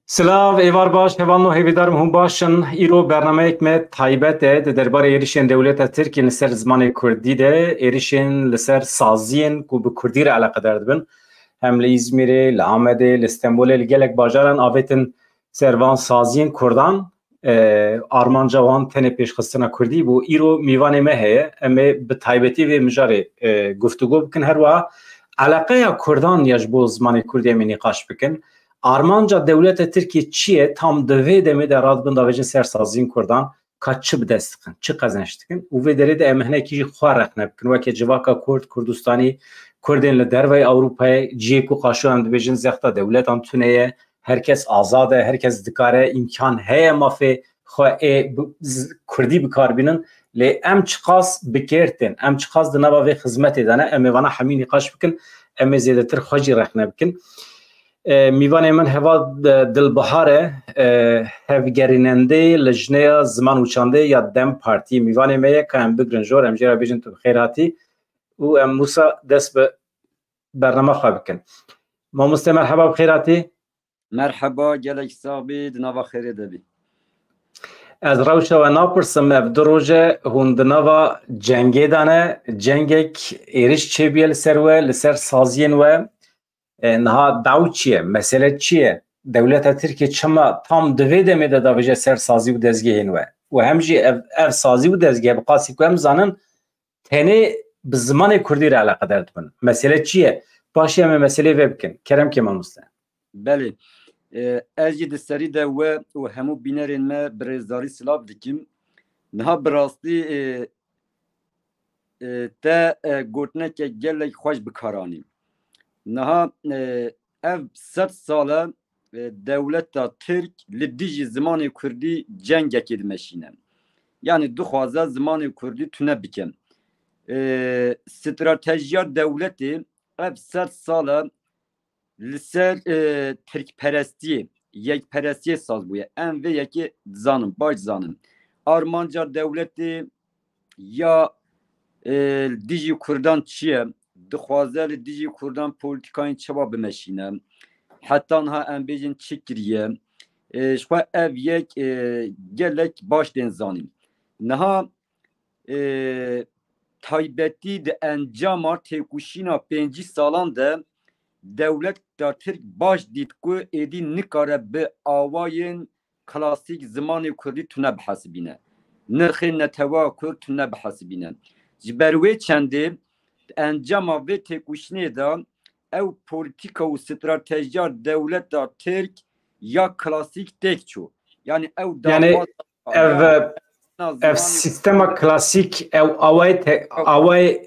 Silav êvar baş hevalno hêvîdar hûn başin îro bernameyek me taybet e di derbarê êrişên dewleta Tirkiye li ser zimanê Kurdî de êrişên li ser saziyên ku bi Kurdî re eleqedar dibin hem li İzmîrê, li Amedê, li Stenbolê li gelek bajaran avêtin ser van saziyên Kurdan armanca wan tenê pêşxistina Kurdî bû îro mîvanê me heye em ê bi taybetî vê mijarê guftûgû bikin her wiha eleqeya Kurdan ya ji bo zimanê Kurdî em ê nîqaş bikin. Armanca devleta Tirkiye çiye tam divê demê de radibin davêjin sersaziyên Kurdan ka çi bi dest dikin, çi qezenç dikin û vê derê de em hinekî jî xwe rexne bikin weke civaka Kurd, Kurdistanî, Kurdên li derveyê Ewropayê ciyê ku qaşo em dibêjin zexta dewletan tune ye, herkes azad e, herkes dikare imkan heye mafê xwe ê Kurdî bikarbînin lê em çi qas bikêrtin, em çi qas di nava vê xizmetê de ne em ê vana hemî nîqaş bikin, em ê zêdetir xwe jî rexne bikin. میوان من هوا دلبهاره هفگریننده لجنه زمان وچانده یا دم پارتی میوان میه که هم بگرن جور هم جرا بیجن تو خیر هاتی و ام موسا دست به برنامه خواه بکن ما مسته مرحبا بخیر هاتی مرحبا گلک صابید نوا خیره دبی از روشه و ناپرسم افدو روژه هوندنوا جنگی دانه جنگک ایرش چه بیل سروه لسر سازین و نها داو چیه مسئله چیه دولت ترکیه چما tam divê demê de davêje ser sazî û dezgehên we û hem jî ev sazî û dezgeh bi qasî ku em zanin tenê bi zimanê Kurdî re eleqedar dibin. Mesele çi ye? Paşê em ê meselê vê bikin. Kerem kê mamoste. Belê. Ez jî di serî de we û hemû bînerên me bi rêzdarî silav dikim. Niha bi rastî te gotinekek gelek xweş bikaranî. Niha ev 100 sala devleta Türk li dijî zimanê Kurdî cengekê dimeşîne. Yani dixwaze zimanê Kurdî tune bikin. Stratejiya devletê ev 100 sala li ser Tirkperestiyê, yekperestiyê saz bûye. Em vê yekê zanin, baş zanin. Armanca devletê ya dijî Kurdan çiye? Dixwaze li dijî Kurdan polîtikayên çawa bimeşîne. Heta niha em bêjin çi kiriye. Ji xwe ev yek gelek baş tên zanîn. Niha taybetî di encama têkuşîna 5 salan de dewleta Tirk baş dît ku êdî nikare bi awayên klasîk zimanê Kurdî tune bihesibîne. Nirxên netewa Kurd tune bihesibîne. Ji ber wê çendê encama vê têkuşînê de ew polîtika û stratejiya dewleta Tirk ya klasîk têk çû. Yani ew yani ev sistema klasîk ew away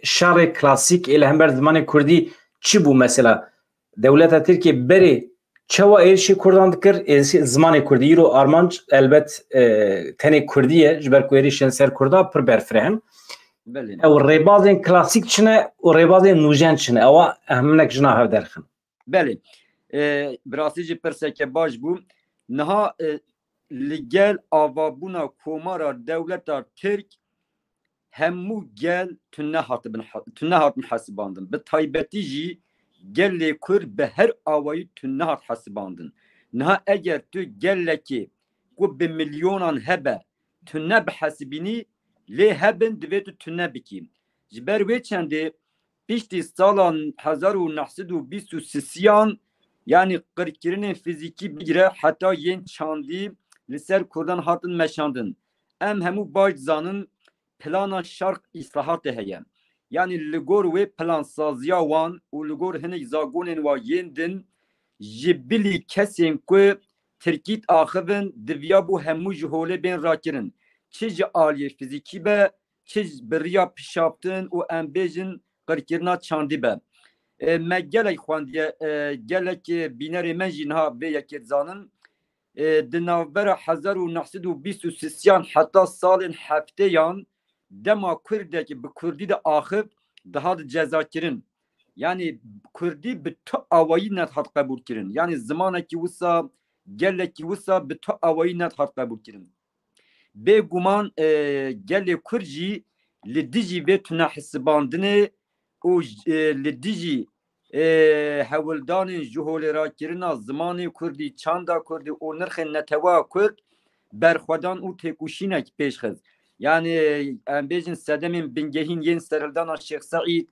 şarê klasîk ê li hember zimanê Kurdî çi bû mesela? Dewleta Tirkiye berê çawa êrişê Kurdan dikir zimanê Kurdî îro armanc elbet tenê Kurdî ye ji ber ku êrişên ser Kurda pir berfireh. Ew rêbazên klasîk çine û rêbazên nûjen çine ewa heminek jina hev derxin. Belê. Bi rastî jî pirseke baş bû. Niha li gel avabûna komara dewleta Tirk hemû gel tune hatin hesibandin. Bi taybetî jî gelê Kurd bi her awayî tune hat hesibandin. Niha eger tu gelekê ku bi milyonan hebe tune bihesibînî lê hebin divê tu tune bikî. Ji ber wê çendê piştî salan 1923 yani qirkirinên fizîkî bigire heta yên çandî li ser Kurdan hatin meşandin. Em hemû baş zanin plana şark îslahatê heye. Yani li gor wê plansaziya wan û li gor hinek zagonên wa yên din ji bilî kesên ku Tirkî axivin diviya bû hemû ji holê bên rakirin. Çi ji aliyê fizîkî be, çi bi riya pişaptin û em bêjin qirkirina çandî be. Me gelek xwendiye gelek bînerê me jî niha vê yekê zanin di navbera 1923 heta salên hefteyan dema Kurdekî bi Kurdî de axib dihat cezakirin. Yani Kurdî bi tu awayî net hat qebûl kirin. Yani zimanekî wisa gelekî wisa bi tu awayî net hat qebûl kirin. Bêguman gelê Kurd jî li dijî vê tune hesibandinê û li dijî هولدان جهول را کرنا زمان کردی چاندا کردی و نرخ نتوا کرد برخودان او تکوشینک پیش خز yani بیجن سدمین بنگهین ین سرهلدانا شیخ سعید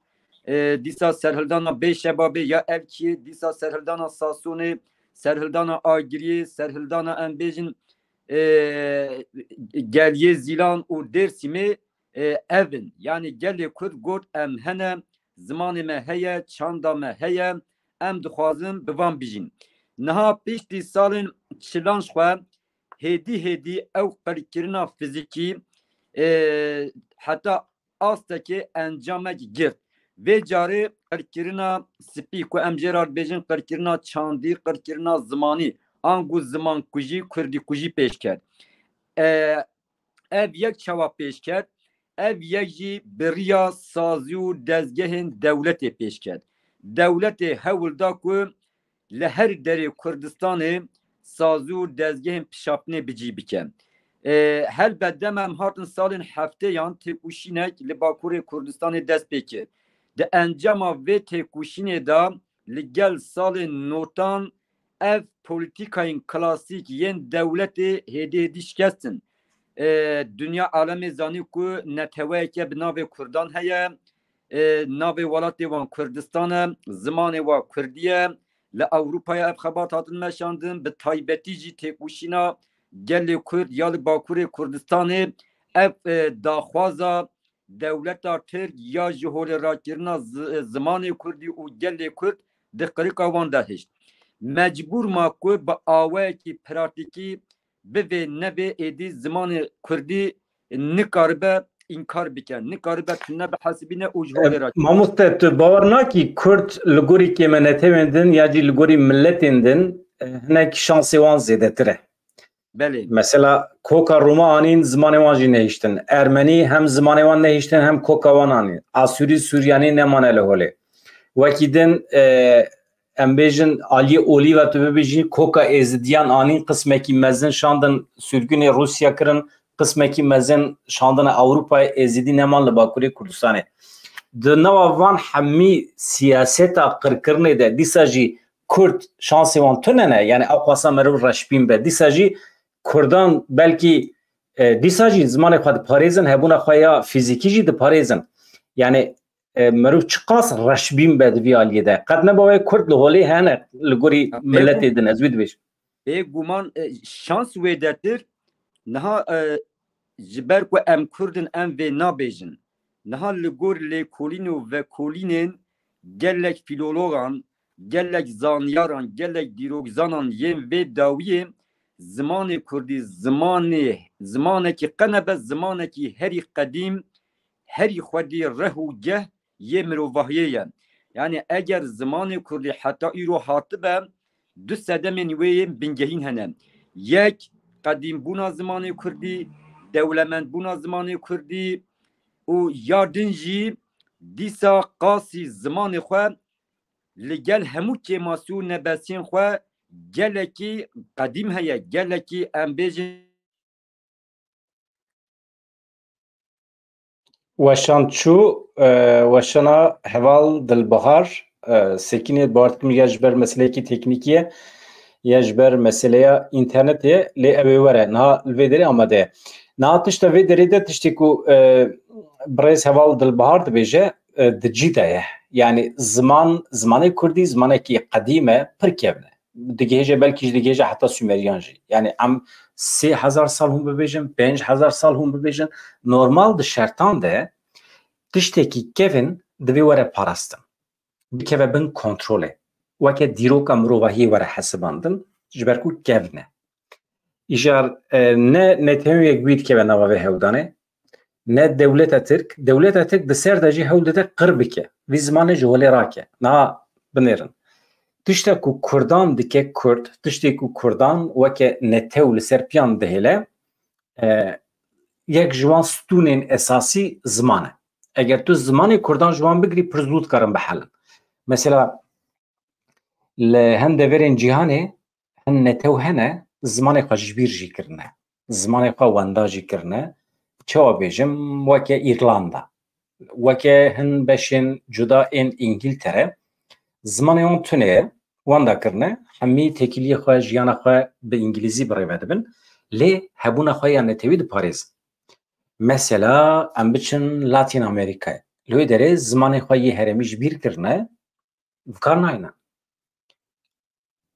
دیسا سرهلدانا بیشبابی یا الکی دیسا سرهلدانا ساسونی سرهلدانا آگری سرهلدانا بیجن گلیه زیلان و درسیمی evin yani gelê Kurd got em hene zimanê me heye çanda me heye em dixwazin bi van bijîn niha piştî salên çilan xwe hêdî ew qerekirina fizîkî heta astekê encamek girt vê carê qerekirina spî ku em jê re dibêjin qerekirina çandî qerekirina zimanî an ku ziman kujî kurdî kujî pêş ket ev yek çawa pêş ket ev yekî biriya sazî û dezgehên dewletê pêş ket. Dewletê hewl da ku li her derê Kurdistanê sazî û dezgehên pişapinê bicî bike. Helbet demem hatin salên hefteyan têkuşînek li Bakurê Kurdistanê dest pê kir. Di encama vê têkuşînê da li gel salên notan ev polîtîkayên klasîk yên dewletê hêdî şikestin. Dünya alemê zanî ku neteweyeke bi navê Kurdan heye navê welatê wan Kurdistan e zimanê wa Kurdî ye li Ewropaya ev xebat hatin meşandin bi taybetî jî têkuşîna gelê Kurd ya li Bakurê Kurdistanê ev daxwaza dewleta Tirk ya ji holê rakirina zimanê Kurdî û gelê Kurd di qirika wan de hişt. Mecbûr ma ku bi awayekî pratikî bivê nevê êdî zimanê Kurdî nikaribe inkar bikin, nikaribe nebe hesibîne û ji holê rakirina. Mamoste tu bawer nakî Kurd li gorî kêmenetewên din ya jî li gorî milletên din hinek şansê wan zêdetir e. Belê. Mesela koka Roma anîn zimanê wan jî nehîştin. Ermenî hem zimanê wan nehîştin hem koka wan anîn. Asûrî Suryanî nemane li holê. Wekî din em bêjin aliyê olî ve tu bibêjî koka êzidiyan anîn qismekî mezin şandin sürgünê Rusya kirin qismekî mezin şandina Ewropayê êzidî neman li Bakurê Kurdistanê. Di nava van hemî siyaseta qirkirinê de dîsa jî Kurd şansê wan tune ne yani ew xwasa meriv reşbîn be dîsa jî Kurdan belkî dîsa jî zimanê xwe diparêzin hebûna xwe ya fîzîkî jî diparêzin yani meriv çi qas reşbîn be di vî aliyê de qet ne bawê Kurd li holê hene li gorî milletê din ez wî dibêjim. Bêguman şans wê dertir niha ji ber ku em Kurdin em vê nabêjin niha li gor lêkolîn û vekolînên gelek filologan gelek zanyaran gelek dîrokzanan yên vê dawiyê zimanê Kurdî zimanekî qenebe zimanekî herî qedîm herî xwedî reh û geh yê mirovahiyê ye. Yani eger zimanê Kurdî heta îro hatibe du sedemên wê yên bingehîn hene. Yek qedîmbûna zimanê Kurdî, dewlemendbûna zimanê Kurdî û ya din jî dîsa qasî zimanê xwe li gel hemû kêmasî û nebesiyên xwe gelekî qedîm heye, gelekî em bêjin Weşan çû weşana heval dilbihar sekînê bartim ya ji ber meseleyekî teknîkî ye ya ji ber meseleya internetê ye lê ew ê were niha li vê derê amade ye. Niha tişta vê derê de tiştê ku birêz heval dilbihar dibêje di cî de ye yani zimanê Kurdî zimanekî qedîm e pir kevne digihêje belkî jî digihêje heta Sümeriyan jî yani em 3000 sal hûn bibêjin 5000 sal hûn bibêjin normal di şertan de tiştekî kevin divê were parastin bikeve bin kontrolê weke dîroka mirovahiyê were hesibandin ji ber ku kev ne îjar ne neteweyek wî dikeve nava vê hewdanê ne dewleta Tirk di ser de jî hewl dide qir bike vî zimanê ji holê rake niha binêrin. Tiştek ku Kurdan dike Kurd, tiştek ku Kurdan weke netew li ser piyan dihêle yek ji wan stûnên esasî ziman e. Eger tu zimanê Kurdan ji wan bigirî pir zû dikarin bihelin. Mesela li hin deverên cîhanê hin netew hene zimanê xwe ji bîr jî kirine. Zimanê xwe wenda jî kirine. Çawa bêjim weke İrlanda. Weke hin beşên cuda ên İngiltere زمانی اون تونه وان دکرنه همی تکیلی خواه جیان خواه به انگلیزی برای بدبن لی هبون خواه یا نتوید پاریز مثلا ام بچن لاتین امریکا لوی داره زمانی خواه یه هرمیش بیر کرنه بکار ناینا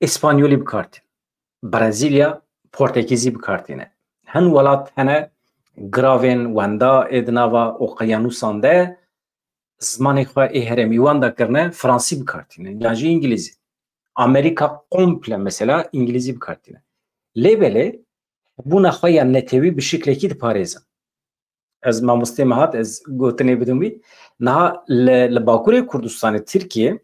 اسپانیولی بکارتین برازیلیا پورتگیزی بکارتینه هن ولات هنه گراوین وندا ادناوا اوقیانوسان ده زمانی خواه ای هرمی وان دکرنه فرانسی بکارتینه یعنی انگلیزی امریکا komple mesela İngilizce bir kartine. Lebele buna xoya netevi bir şekilde parezan. Az mamuste mahat az gotene bidumi. Naha le Bakure Kurdistan'ı Türkiye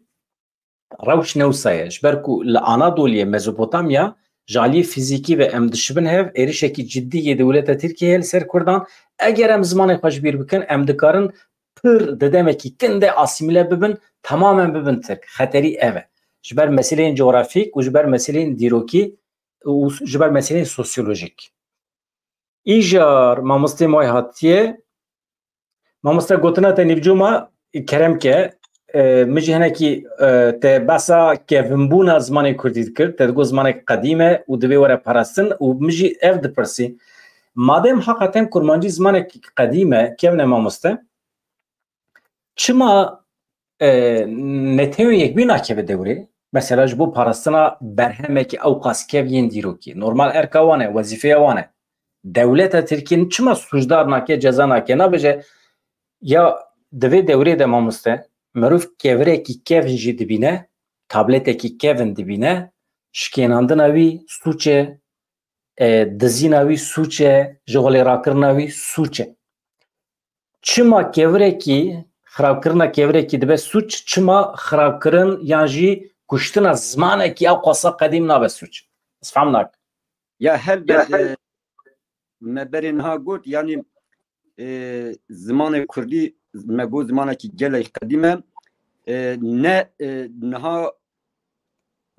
rawş nevsaya. Jberku le Anadolu'ya Mezopotamya jali fiziki ve em dişbin hev erişeki ciddi devlete Türkiye ser Kurdan. Eğer em zamanı xoş bir bikin em dikarin pır dedemeki kinde asimile bibin tamamen bibin Türk. Xateri eve. جبر مسئله جغرافیک و جبر مسئله دیروکی و جبر مسئله سوسیولوژیک ایجار مامسته مای هاتیه مامسته گوتنا تا نبجوما کرم که مجهنه کی ته بسا که ومبونا زمان کردی کرد ته گو زمان قدیمه و دوی وره پرستن و مجی اف دپرسی مادم حقیقتا کرمانجی زمان قدیمه که نه مامسته چما نتیو یک بینا که به دوره mesela bu parasına berhemeki avqaskeviyen diroki normal erkawane vazife wane devlete Türkiye'nin çima suçdar nake ceza nake nabece ya dve devre de mamuste meruf kevreki kevin dibine tableteki kevin dibine şkenandın avi suçe dizin avi suçe jogole rakırın avi suçe çima kevreki xrabkirina kevreki dibe suç çima xrabkirin yanji kuştuna zamaneki av qasa qadim nabe suç. Sfamnak. Ya helbet meberin ha got yani zamanı Kurdi mego zamaneki gele kadime ne naha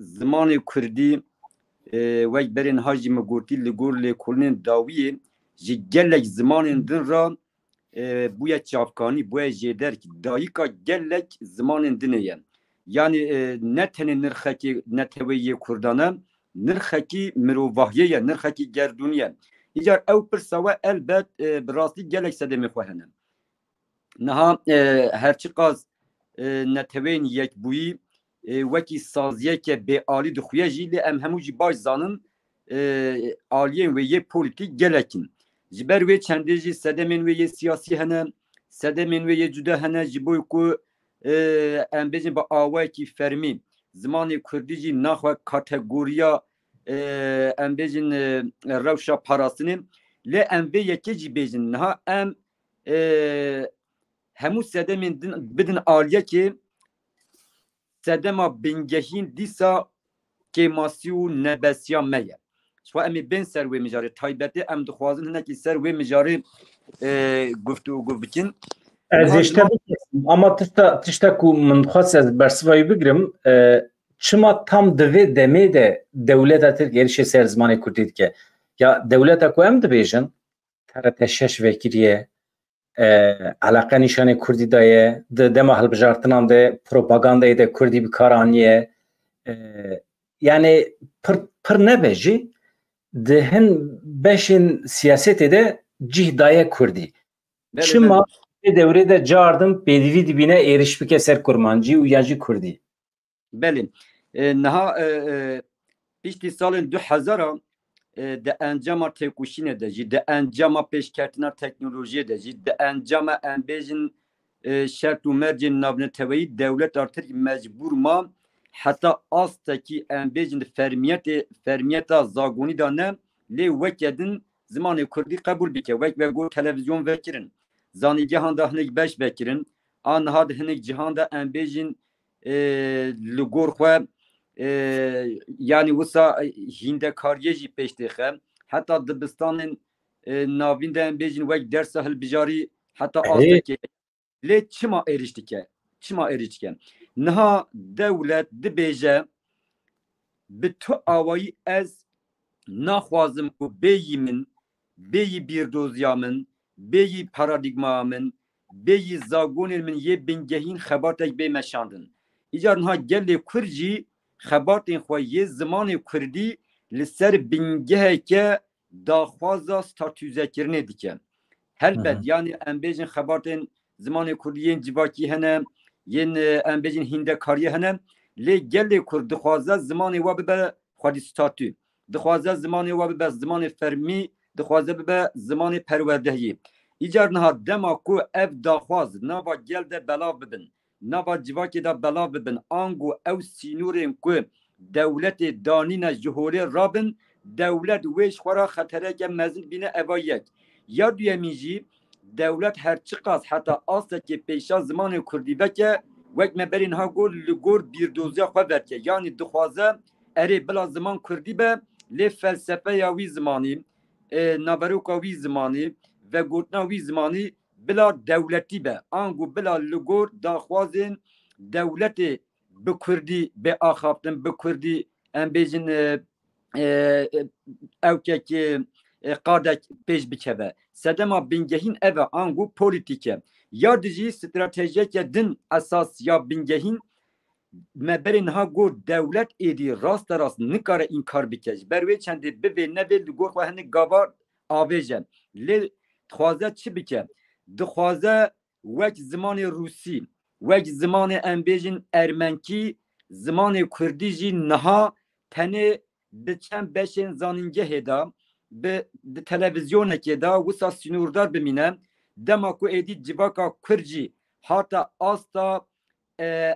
zamanı Kurdi ve berin hacı megoti ligorle kolin dawiye ji gelek zamanın dinra bu ya çafkani bu ya jeder ki dayika gelek zamanın dineye yani ne tene nırxaki ne teviye Kurdan'a nırxaki mirovahye nırxaki gerduniye icar ev persava elbet birasti gelekse de mefahene naha herçi qaz ne teveyin yek buyi veki saziye ke be ali dixuye jî li em hemû jî baş zanın aliyen ve ye politik gelekin ji ber wê çendê jî sedemên wê yê siyasî hene sedemên wê yê cuda hene ji bo ku em bêjin bi awayekî fermî zimanê Kurdî jî naxwe kategoriya em bêjin rewşa parastinê lê em vê yekê jî bêjin niha em hemû sedemên bidin aliyekê sedema bingehîn dîsa kêmasî û nebesiya me ye xwe em ê bên ser wê mijarê taybetê em dixwazin hinekî ser wê mijarê guftûgû bikin Ez işte ama tişta ku min dixwast ez bersivayî bigirim çima tam divê demê de dewleta Tirkiye êrişê ser zimanê Kurdî dike ya dewleta ku em dibêjin TRT 6 vekiriye alaka nîşanê Kurdî daye di dema hilbijartinan de propagandayê de Kurdî bi kar aniye yani pir nebejî di hin beşên siyasetê de cih daye Kurdî çima devrede cardım pêdivî dibîne êriş bike ser kurmancî û ya jî Kurdî. Belê niha piştî salên 2000 de encama têkoşînê de jî de encama pêşketina teknolojiyê de jî de encama em bêjin şert û mercên navneteweyî dewlet artık mecbûr ma heta astekî em bêjin fermiyeta zagonî da ne lê wek din zimanê Kurdî qebûl bike wek ve got televizyon vekirin zanîgehan da hinek beş vekirin an niha di hinek cihan da em bêjin li gor xwe yani wisa hîndekariyê jî pêş têxe heta dibistanên navîn de em bêjin wek dersa hilbijarî heta astekê lê çima êriş dike niha dewlet dibêje bi tu awayî ez naxwazim ku bêyî min bêyî bîrdoziya min bêyî paradigmaya min bêyî zagonên min yê bingehîn xebatek bê meşandin İcar ha gelê Kurjî xebatên xwe yê zimanê Kurdî li ser bingeheke daxwaza statûzekirinê dike. Helbet yani em bêjin xebatên zimanê Kurdî yên civakî hene, yên em bêjin hîndekariyê hene, lê gelê Kurd dixwaze zimanê we bibe xwedî statû. Dixwaze zimanê we bibe zimanê fermî, dixwaze bibe zimanê perwerdehiyê. İcar niha dema ku ev daxwaz nava gel de belav bibin. Nava civakê de belav bibin. Ango ew sînorên ku dewletê danîne ji holê rabin, dewlet wê ji xwe re xetereke mezin bîne eva yek. Ya duyemîn jî dewlet her çi qas heta astekê pêşa zimanê Kurdî veke wek me berî niha got li gor bîrdoziya xwe verke. Yani dixwaze erê bila ziman Kurdî be lê felsefeya wî zimanî, naberoka wî zimanî ve gotina wî zimanî bila dewletî be. Ango bila li gor daxwazên dewletê bi Kurdî bê axaftin, bi Kurdî em bêjin ewkekê qadek pêş bikeve. Sedema bingehîn ev e ango polîtîk e. Ya dijî stratejiyeke din esas ya bingehîn me berê niha got dewlet êdî rast rast nikare înkar bike. Ji ber wê çendê bivê nevê li gor xwe hinek gava avêje. Lê dixwaze çi bike? Dixwaze wek zimanê Rûsî, wek zimanê em bêjin Ermenkî, zimanê Kurdî jî niha tenê di çend beşên zanîngehê de bi televizyonekê de wisa sînordar bimîne dema ku êdî civaka Kurd jî hata asta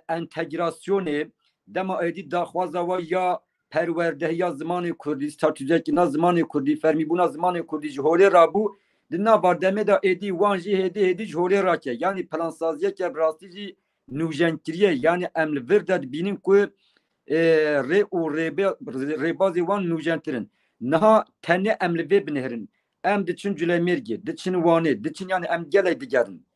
entegrasyonê dema êdî daxwaza we ya perwerdehiya zimanê Kurdî statûzekîna zimanê Kurdî fermîbûna zimanê Kurdî ji holê rabû di nava demê de êdî wan jî hêdî ji holê rake. Yani plansaziyeke bi rastî jî nûjenkiriye yani em li vir de dibînin ku rê û rêbazê wan nûjenkirin. Niha tenê em li vê binihirin. Em diçin Culemêrgê, diçin Wanê, diçin yani em gelek digerin.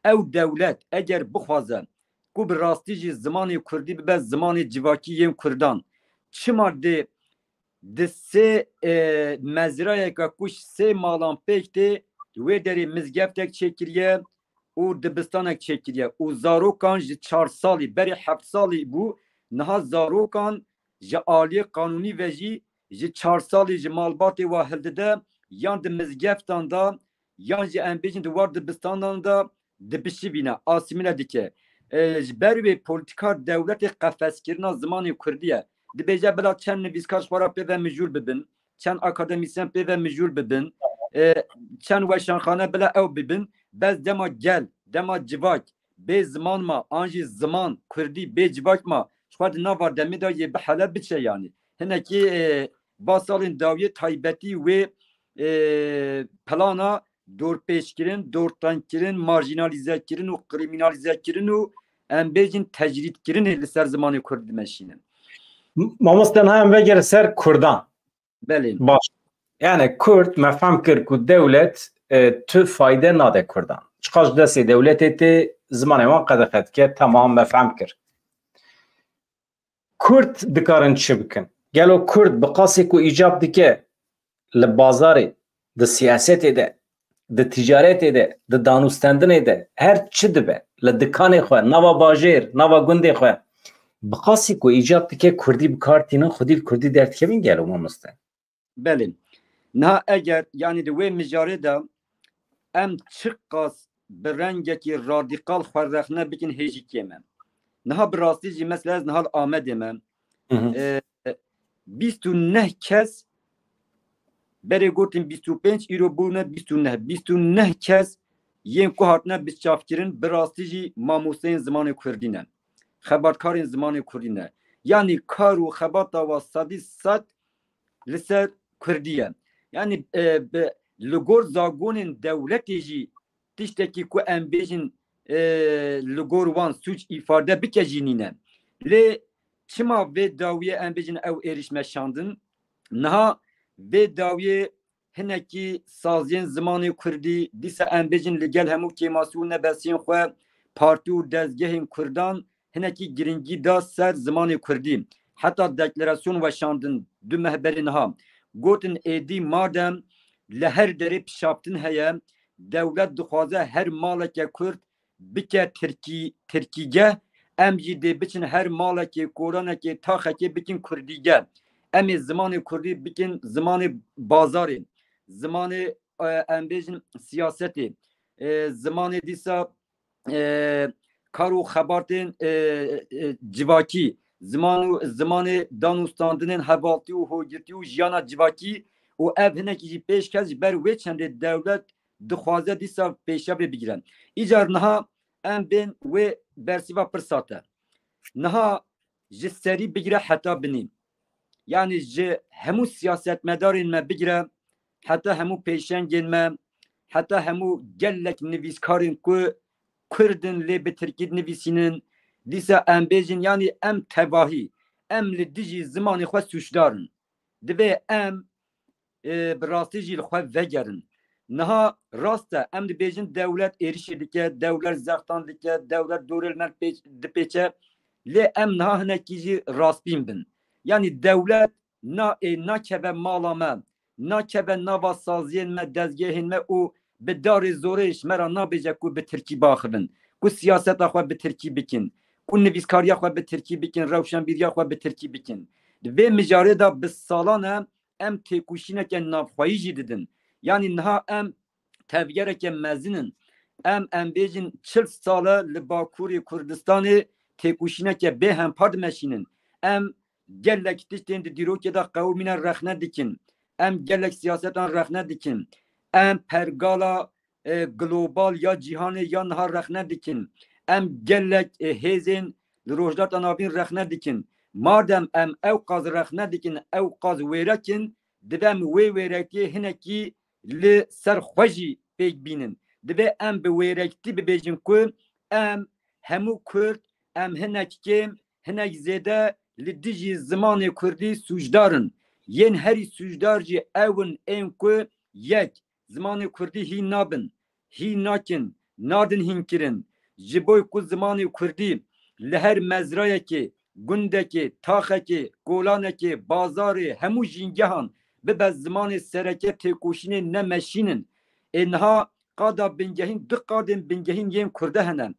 Ew dewlet eger bixwaze ku bi rastî jî zimanê Kurdî bibe zimanê civakî yên Kurdan çima dê di sê mezrayeka ku sê malan pêk tê wê derê mizgeftek çêkiriye û dibistanek çêkiriye û zarokan ji 4 salî berê 7 salî bû niha zarokan ji aliyê qanûnî ve jî ji 4 salî ji malbatê wa hildide yan di mizgeftan da yan jî em bêjin di war dibistanan da dibişivîne asîmîne dike. Ji ber wê polîtika dewletê qefeskirina zimanê Kurdî ye. Dibêje bila çend nivîskar ji xwe re pêve mijûl bibin, çend akademîsyen pêve mijûl bibin, çend weşanxane bila ew bibin, bez dema gel, dema civak, bê ziman ma, an jî ziman Kurdî bê civak ma, ji xwe di nava demê de yê bihele biçe yani. Hinekî ba salên dawiyê taybetî wê plana dorpêşkirin, dortankirin, marjinalîzekirin û kriminalîzekirin û em bêjin tecrîdkirinê li ser zimanê Kurdî dimeşînin. Mamoste hem vegere ser Kurdan. Belê. Baş. Yani Kurd mefhem kir ku dewlet tu fayde nade Kurdan. Çiqas destê dewletê tê zimanê wan qedexet ke tamam mefhem kir. Kurd dikarin çi bikin? Gelo Kurd bi qasê ku îcab dike li bazarê, di siyasetê de, di ticaretê de, di danûstendinê de her çi dibe li dikanê xwe, nava bajêr, nava gundê xwe bi qasî ku îcab dike Kurdî bi kar tînin xwedî Kurdî derdikevin gelo mamoste. Belê. Niha eger yani di wê mijarê de em çi qas bi rengekî radîkal xwe rexne bikin hêjîkê me. Niha bi rastî jî mesela ez nihal Amedê me 29 kes berê gotin 25 îro bûne 29 kes yên ku hatine biçavkirin bi rastî jî mamosteyên zimanê Kurdî ne. Xebatkarên zimanê Kurdî ne. Yani kar û xebata wa sedî sed li ser Kurdî ye. Yani li gor zagonên dewletê jî tiştekî ku em bêjin li gor wan suç îfade bike jî nîne. Lê çima vê dawiyê em bêjin ew êriş meşandin niha vê dawiyê hinekî saziyên zimanê Kurdî dîsa em bêjin li gel hemû kêmasî û nebesiyên xwe partî û dezgehên Kurdan hinekî giringî da ser zimanê Kurdî. Heta deklarasyon weşandin du mehberê niha gotin êdî madem li her derê pişaptin heye dewlet dixwaze her maleke Kurd bike Tirkîgeh ام جی دی بچن هر مالکی کورانکی تاخکی بکن کردیگه ام زمان کردی بکن زمان بازاری زمان ام بیجن سیاستی زمان دیسا کارو خبرتن civaki zaman danustandının hevalti u hogirti u jiyana civaki o ev hineki ji pêşkez ber wê çendê devlet dixwaze dîsa pêşavê bigiren. İcar niha em bên wê bersiva pirsate. Niha ji serî bigire heta binî. Yani ji hemû siyasetmedarên me bigire heta hemû pêşengên me heta hemû gelek nivîskarên ku Kurdin lê bi Tirkî nivîsînin dîsa em bêjin yani em tevahi em li dijî zimanê xwe suçdarin. Divê em bi rastî jî li xwe vegerin. Niha rast e em dibêjin dewlet êrişê dike, dewlet zextan dike, dewlet dorê dipêçe lê em niha hinekî jî rastbîn bin. Yani dewlet nakeve mala me, nakeve nava saziyên me, dezgehên me û bi darê zorê ji me ra nabêje ku bi Tirkî baxivin, ku siyaseta xwe bi Tirkî bikin, ku nivîskariya xwe bi Tirkî bikin, rewşenbîriya xwe bi Tirkî bikin. Di vê mijarê da bi salan em têkuşîneke navxwayî jî didin. Yani niha em tevgereke mezinin em bêjin 40 sala li Bakurê Kurdistanê têkuşîneke bê hempar dimeşînin. Em gelek tiştên di dîrokê da qewmîne rexne dikin. Em gelek siyasetan rexne dikin. Em pergala global ya cîhanê ya niha rexne dikin. Em gelek hêzên li rojhilata navîn rexne dikin. Madem em ew qaz rexne dikin, ew qaz wêrekin, divem wê wêrekiyê hinekî li ser xwe jî pêk bînin. Divê em bi wêrektî bibêjin ku em hemû Kurd, em hinek kêm, hinek zêde li dijî zimanê Kurdî sûcdarin. Yên herî sûcdar jî ewin ên ku yek zimanê Kurdî hîn nabin, hîn nakin, nadin hînkirin. Ji bo ku zimanê Kurdî li her mezrayekê, gundekê, taxekê, golanekê, bazarê, hemû jîngehan bibe zimanê sereke têkoşînê nemeşînin. Niha qada bingehîn du qadên bingehîn yên Kurde hene.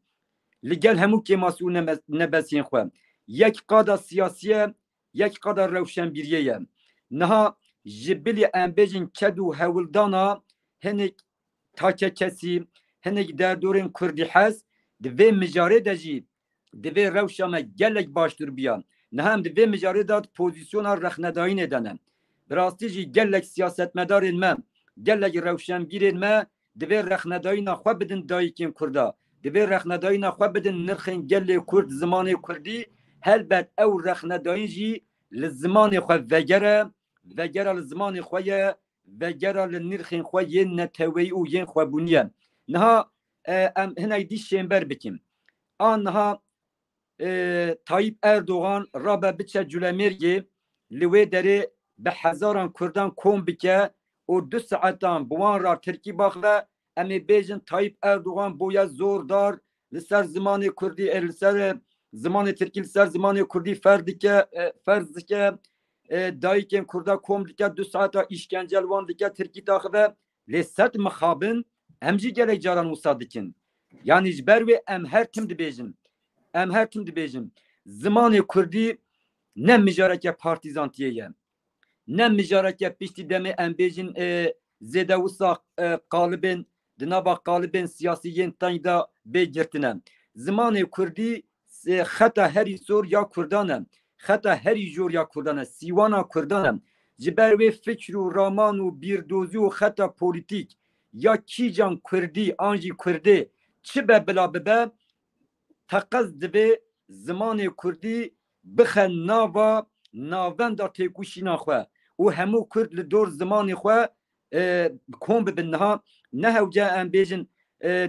Li gel hemû kêmasî û nebesiyên xwe. Yek qada siyasiye, yek qada rewşenbîriyê ye. Niha ji bilî em bêjin ked û hewildana hinek takekesî, hinek derdorên Kurdî hez di vê mijarê de jî di vê rewşa me gelek baştir biyan. Niha em di vê mijarê de pozisyona rexnedayînê dene. Bi rastî jî gelek siyasetmedarên me, gelek rewşenbîrên me di vê rexnedayîna xwe bidin dayîkên Kurda. Di vê rexnedayîna xwe bidin nirxên gelê Kurd zimanê Kurdî. Helbet ew rexnedayîn jî li zimanê xwe vegere, vegera li zimanê xwe ye, vegera li nirxên xwe yên neteweyî û yên xwebûnî ye. Niha em hinek dî şêmber bikin. An niha Tayyip Erdoğan rabe biçe Culemêrgê li wê derê bi hezaran Kurdan kom bike û 2 saetan bi wan ra Tirkî baxe em ê bêjin Tayyip Erdoğan boya zordar li ser zimanê Kurdî li ser zimanê Tirkî li ser zimanê Kurdî ferz dike dayîkên Kurda kom dike 2 saeta îşkence li wan dike Tirkî taxive lê sed mixabin em jî gelek caran wisa dikin. Yani ji ber wê em her tim dibêjin. Em her tim dibêjin. Zimanê Kurdî ne mijareke partîzantiye ye. Ne mijareke piştî demê em bêjin zêde wisa qalibên di nava qalibên siyasîyên teng da bêgirtine. Zimanê Kurdî xeta herî sor ya Kurdan e. Xeta herî jor ya Kurdan e. Sîwana Kurdan e. Ji ber wê fikr û raman û bîrdozî û xeta polîtîk ya kîcan Kurdî an jî Kurdê çi be bila bibe teqez divê zimanê Kurdî bixe nava navenda têkuşîna xwe û hemû Kurd li dor zimanê xwe kom bibin. Niha ne hewce em bêjin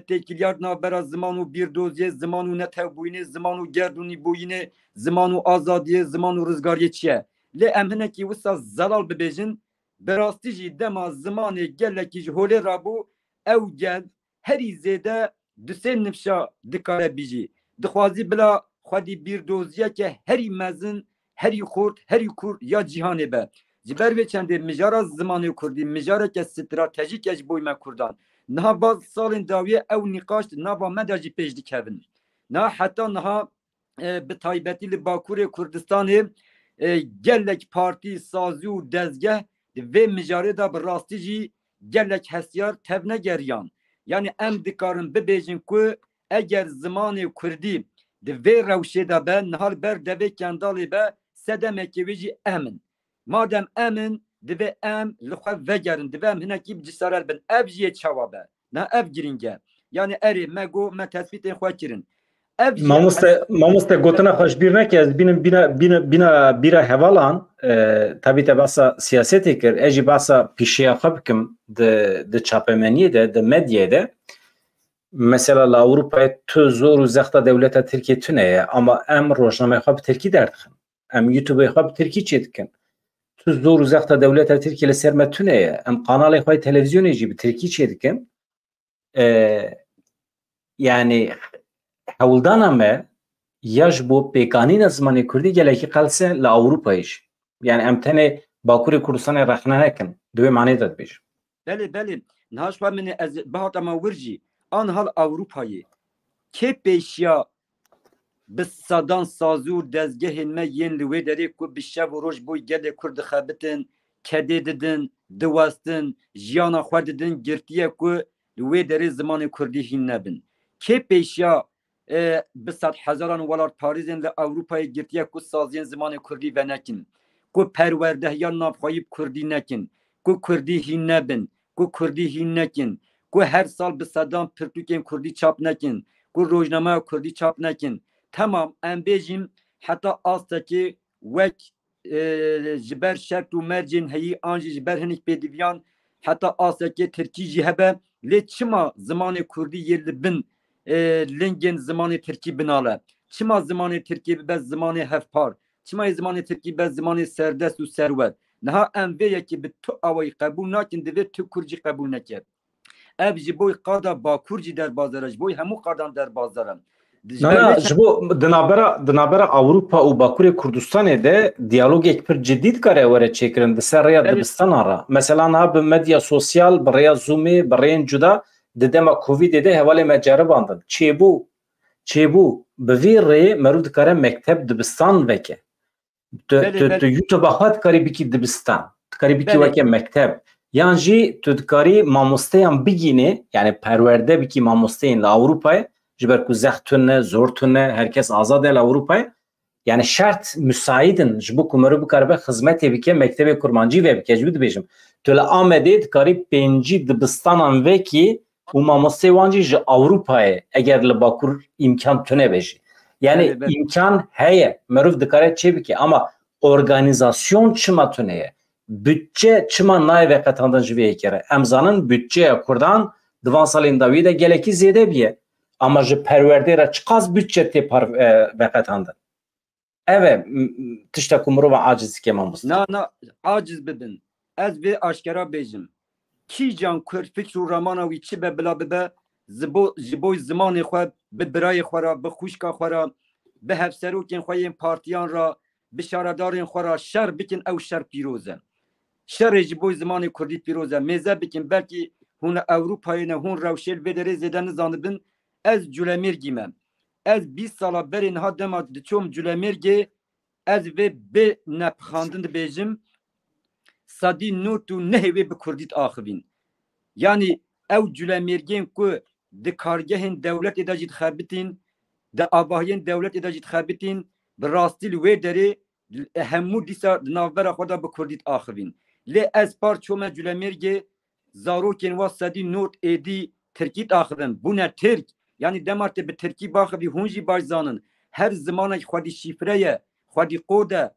têkiliyar navbera ziman û bîrdoziyê, ziman û netewbûyînê, ziman û gerdûnîbûyînê, ziman û azadiyê, ziman û rizgariyê çi ye. Lê em hinekî wisa zelal bibêjin bi rastî jî dema zimanê gelekî ji holê rabû ew gel herî zêde di sê nifşa dikare bijî. Dixwazî bila xwedî bîrdoziyeke herî mezin, herî xurt, herî Kurd ya cîhanê be. Ji ber vê çendê mijara zimanê Kurdî mijareke stratejîk e ji bo me Kurdan. Niha baz salên dawiyê ew nîqaş nava me de jî pêş dikevin. Niha heta niha bi taybetî li Bakurê Kurdistanê gelek partî sazî û dezgeh di vê mijarê da bi rastî jî gelek hestyar tevne geriyan. Yani em dikarin bibêjin ku eger zimanê Kurdî di vê rewşê de be nihar ber devê kendalê be sedemekê wê jî emin. Madem emin divê em li xwe vegerin, divê em hinekî cesaret bin. Ev jî yê çawa be. Ne ev giring e. Yani erê me got me tespîtên xwe kirin. Ev jî Mamoste gotina xweşbîr neke ez bîna bîra hevalan tabii te basa siyasetê kir ez jî basa pîşeya xwe bikim di çapemeniyê de di medyayê de mesela li Avrupayê tu zor û zexta dewleta Tirkiye tune ye ama em rojnameyê xwe bi Tirkî derdixin em YouTubeê xwe bi Tirkî çê dikin tu zor û zexta dewleta Tirkiye li ser me tune ye em kanalê xwe televizyonê jî bi Tirkî çê dikin yani hewldana me ya ji bo pêkanîna zimanê Kurdî gelekî qelse li Avrupayê jî yani em tenê Bakurê Kurdistanê rexne nekin di wê manê de dibêjim. Belê belê niha xwe min ez bihata me wir jî an hal Avrupayê kê pêşiya bi sadan sazî û dezgehên me yên li wê derê ku bi şev û roj boî gelê Kurd dixebitin, kedê didin, diwastin, jiyana xwe didin, girtiye ku li wê derê zimanê Kurdî hîn nebin. Kê pêşiya bi sed hezaran welat Parîzên li Avrupayê girtiye ku saziyên zimanê Kurdî venekin, ku perwerdehiya navxwayî Kurdî nekin, ku Kurdî hîn nebin, ku Kurdî hîn nekin, ku her sal bi sedan pirtûkên Kurdî çap nekin, ku rojnameya Kurdî çap nekin. Tamam em bêjim heta astekê wek ji ber şert û mercên heyî an jî ji ber hinek pêdiviyan heta astekê Tirkî jî hebe lê çima zimanê Kurdî yê li bin lingên zimanê Tirkî binale? Çima zimanê Tirkî bibe zimanê hevpar? Çima zimanê Tirkî be zimanê serdest û serwer? Niha em vê yekî bi tu awayî qebûl nakin divê tu Kurd jî qebûl neke. Ev ji boî qada Bakur jî derbasdar e, ji boî hemû qadan derbasdar e. Ji bo di navbera Ewropa û Bakurê Kurdistanê de diyalogek pir cidî dikare were çêkirin di ser rêya dibistana re. Mesela niha bi medya sosyal bi rêya Zoomê bi rêyên cuda di dema Covidê de hevalê me ceribandin. Çêbû bi vê rê merû dikare mekteb dibistan veke. Tu YouTube'a xwe dikarî bikî dibistan, dikarî bikî weke mekteb. Yan jî tu dikarî mamosteyan bigînî yani perwerde bikî mamosteyên li Ewropayê ji ber ku zex tune, zor tune, herkes azad e li Ewropayê. Yani şert müsaidin ji bo ku merû bikaribe xizmetê bike mektebê kurmancî ve bike. Ji wî dibêjim. Tu li Amedê dikarî pêncî dibistanan vekî û mamosteyê wan jî ji Ewropayê eger li Bakur imkan tune be jî. Yani imkan heye, merûv dikare çê bike ama organizasyon çima tune ye. Bütçe çima nayê veqetandin ji vê yekê re. Em zanin bütçeya Kurdan di van salên dawî de gelekî zêde biye. Ama ji perwerdê re çi qas bütçe tê veqetandin. Ev e tiştek ku mirova aciz dike mamoste. Na aciz bibin. Ez vê aşkera bêjim. Kîjan Kurd fikr û ramana wî çi be bila bibe ji bo zimanê xwe bi birayê xwe ra, bi xwîşka xwe ra, bi hevserokên xwe yên partiyan ra, bi şaredarên xwe ra şer bikin ew şer pîroz e. Şerê ji bo zimanê Kurdî pîroz e. Mêze bikin belkî hûn Ewropayê ne hûn rewşê vê derê zêde nizanibin. Ez Culemêrgî me. Ez 20 sala berê niha dema diçom Culemêrgê ez vê bê nepixandin dibêjim sadî not û nehê wê bi Kurdî axivîn. Yani ew Culemêrgên ku di kargehên dewletê de jî dixebitîn, di avahiyên dewletê de jî dixebitîn, bi rastî li wê derê hemû dîsa di navbera xwe de bi Kurdî axivîn. Lê ez par çome Culemêrgê zarokên wa sedî not êdî Tirkî axivin. Bûne Tirk. Yani demarte bi Tirkî baxivî hûn jî baş zanin. Her zimanekî xwedî şîfreye, xwedî qode,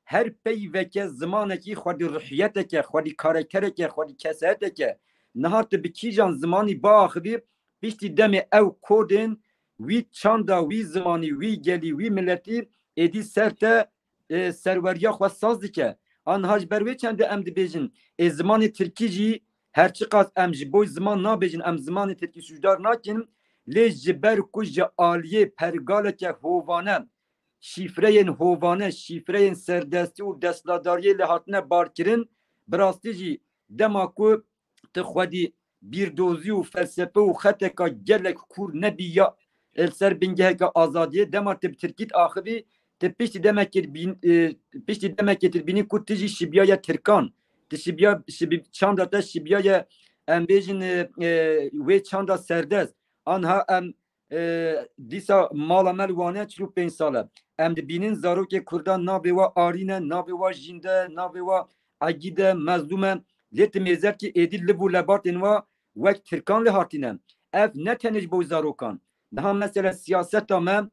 her peyveke zimanekî xwedî rihiyeteke, xwedî karaktereke, xwedî kesayeteke. Niha tu bi kîjan zimanî biaxivî piştî demê ew kodên wî çanda, wî zimanî, wî gelî, wî milletî êdî ser te serweriya xwe saz dike. An ji ber wê çendê em dibêjin zimanê Tirkî jî herçi qas em ji bo ziman nabêjin em zimanê Tirkî sûcdar nakin lê ji ber ku ji aliyê pergaleke hovane şîfreyên hovane şîfreyên serdestî û destladariyê li hatine barkirin bi rastî jî dema ku tu xwedî bîrdozî û felsefe û xeteka gelek kûr nebî ya el ser bingehek azadiye demar te Türkit ahibi te pişti demek ki pişti demek ki bini kutici şibiyaya Türkan te şibiya çanda te şibiyaya em bejin ve çanda serdez anha em disa malamel wane çlu 5 sala em de binin zaroke Kurdan nabeva arine nabeva jinde nabeva agide mazlume let mezer ki edil bu labatin va vek Türkan le hatine ev ne tenic bu zarokan daha mesela siyaset ama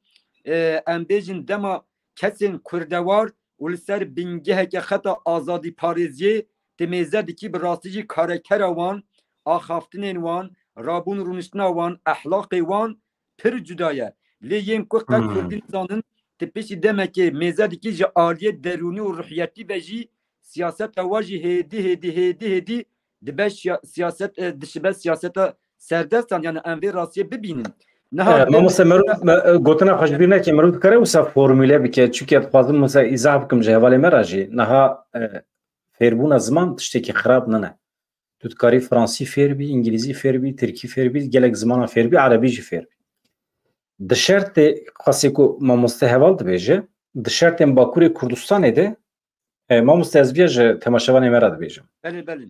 em bejin dema kesin Kurdevar ul ser bingeheke xeta azadi Pariziye temezediki bir rastıcı karakter wan axaftinin wan rabun runişna wan ahlakı wan pir cudaya le yem ku Kurdistan tepeşi demek ki mezediki ji aliyet deruni u ruhiyeti beji siyaset avaji hedi dibe siyaset dişibe siyasete serdestan yani enver rasiye bibinin ما مثلا گوتنا خوشبینه که مرود کرده و سه فرموله بکه چونکه خواستم مثلا ایزا بکم جوال مراجی نها فیربون زمان تشتی که خراب نه تو کاری فرانسی فیر بی انگلیسی فیر بی ترکی فیر بی گلک زمان فیر بی عربی جی فیر بی د شرط خاصی کو ما مستهوال دبیجه د شرط باکور کردستان ده ما مستهزبیج تماشاوان مراد بیجم بله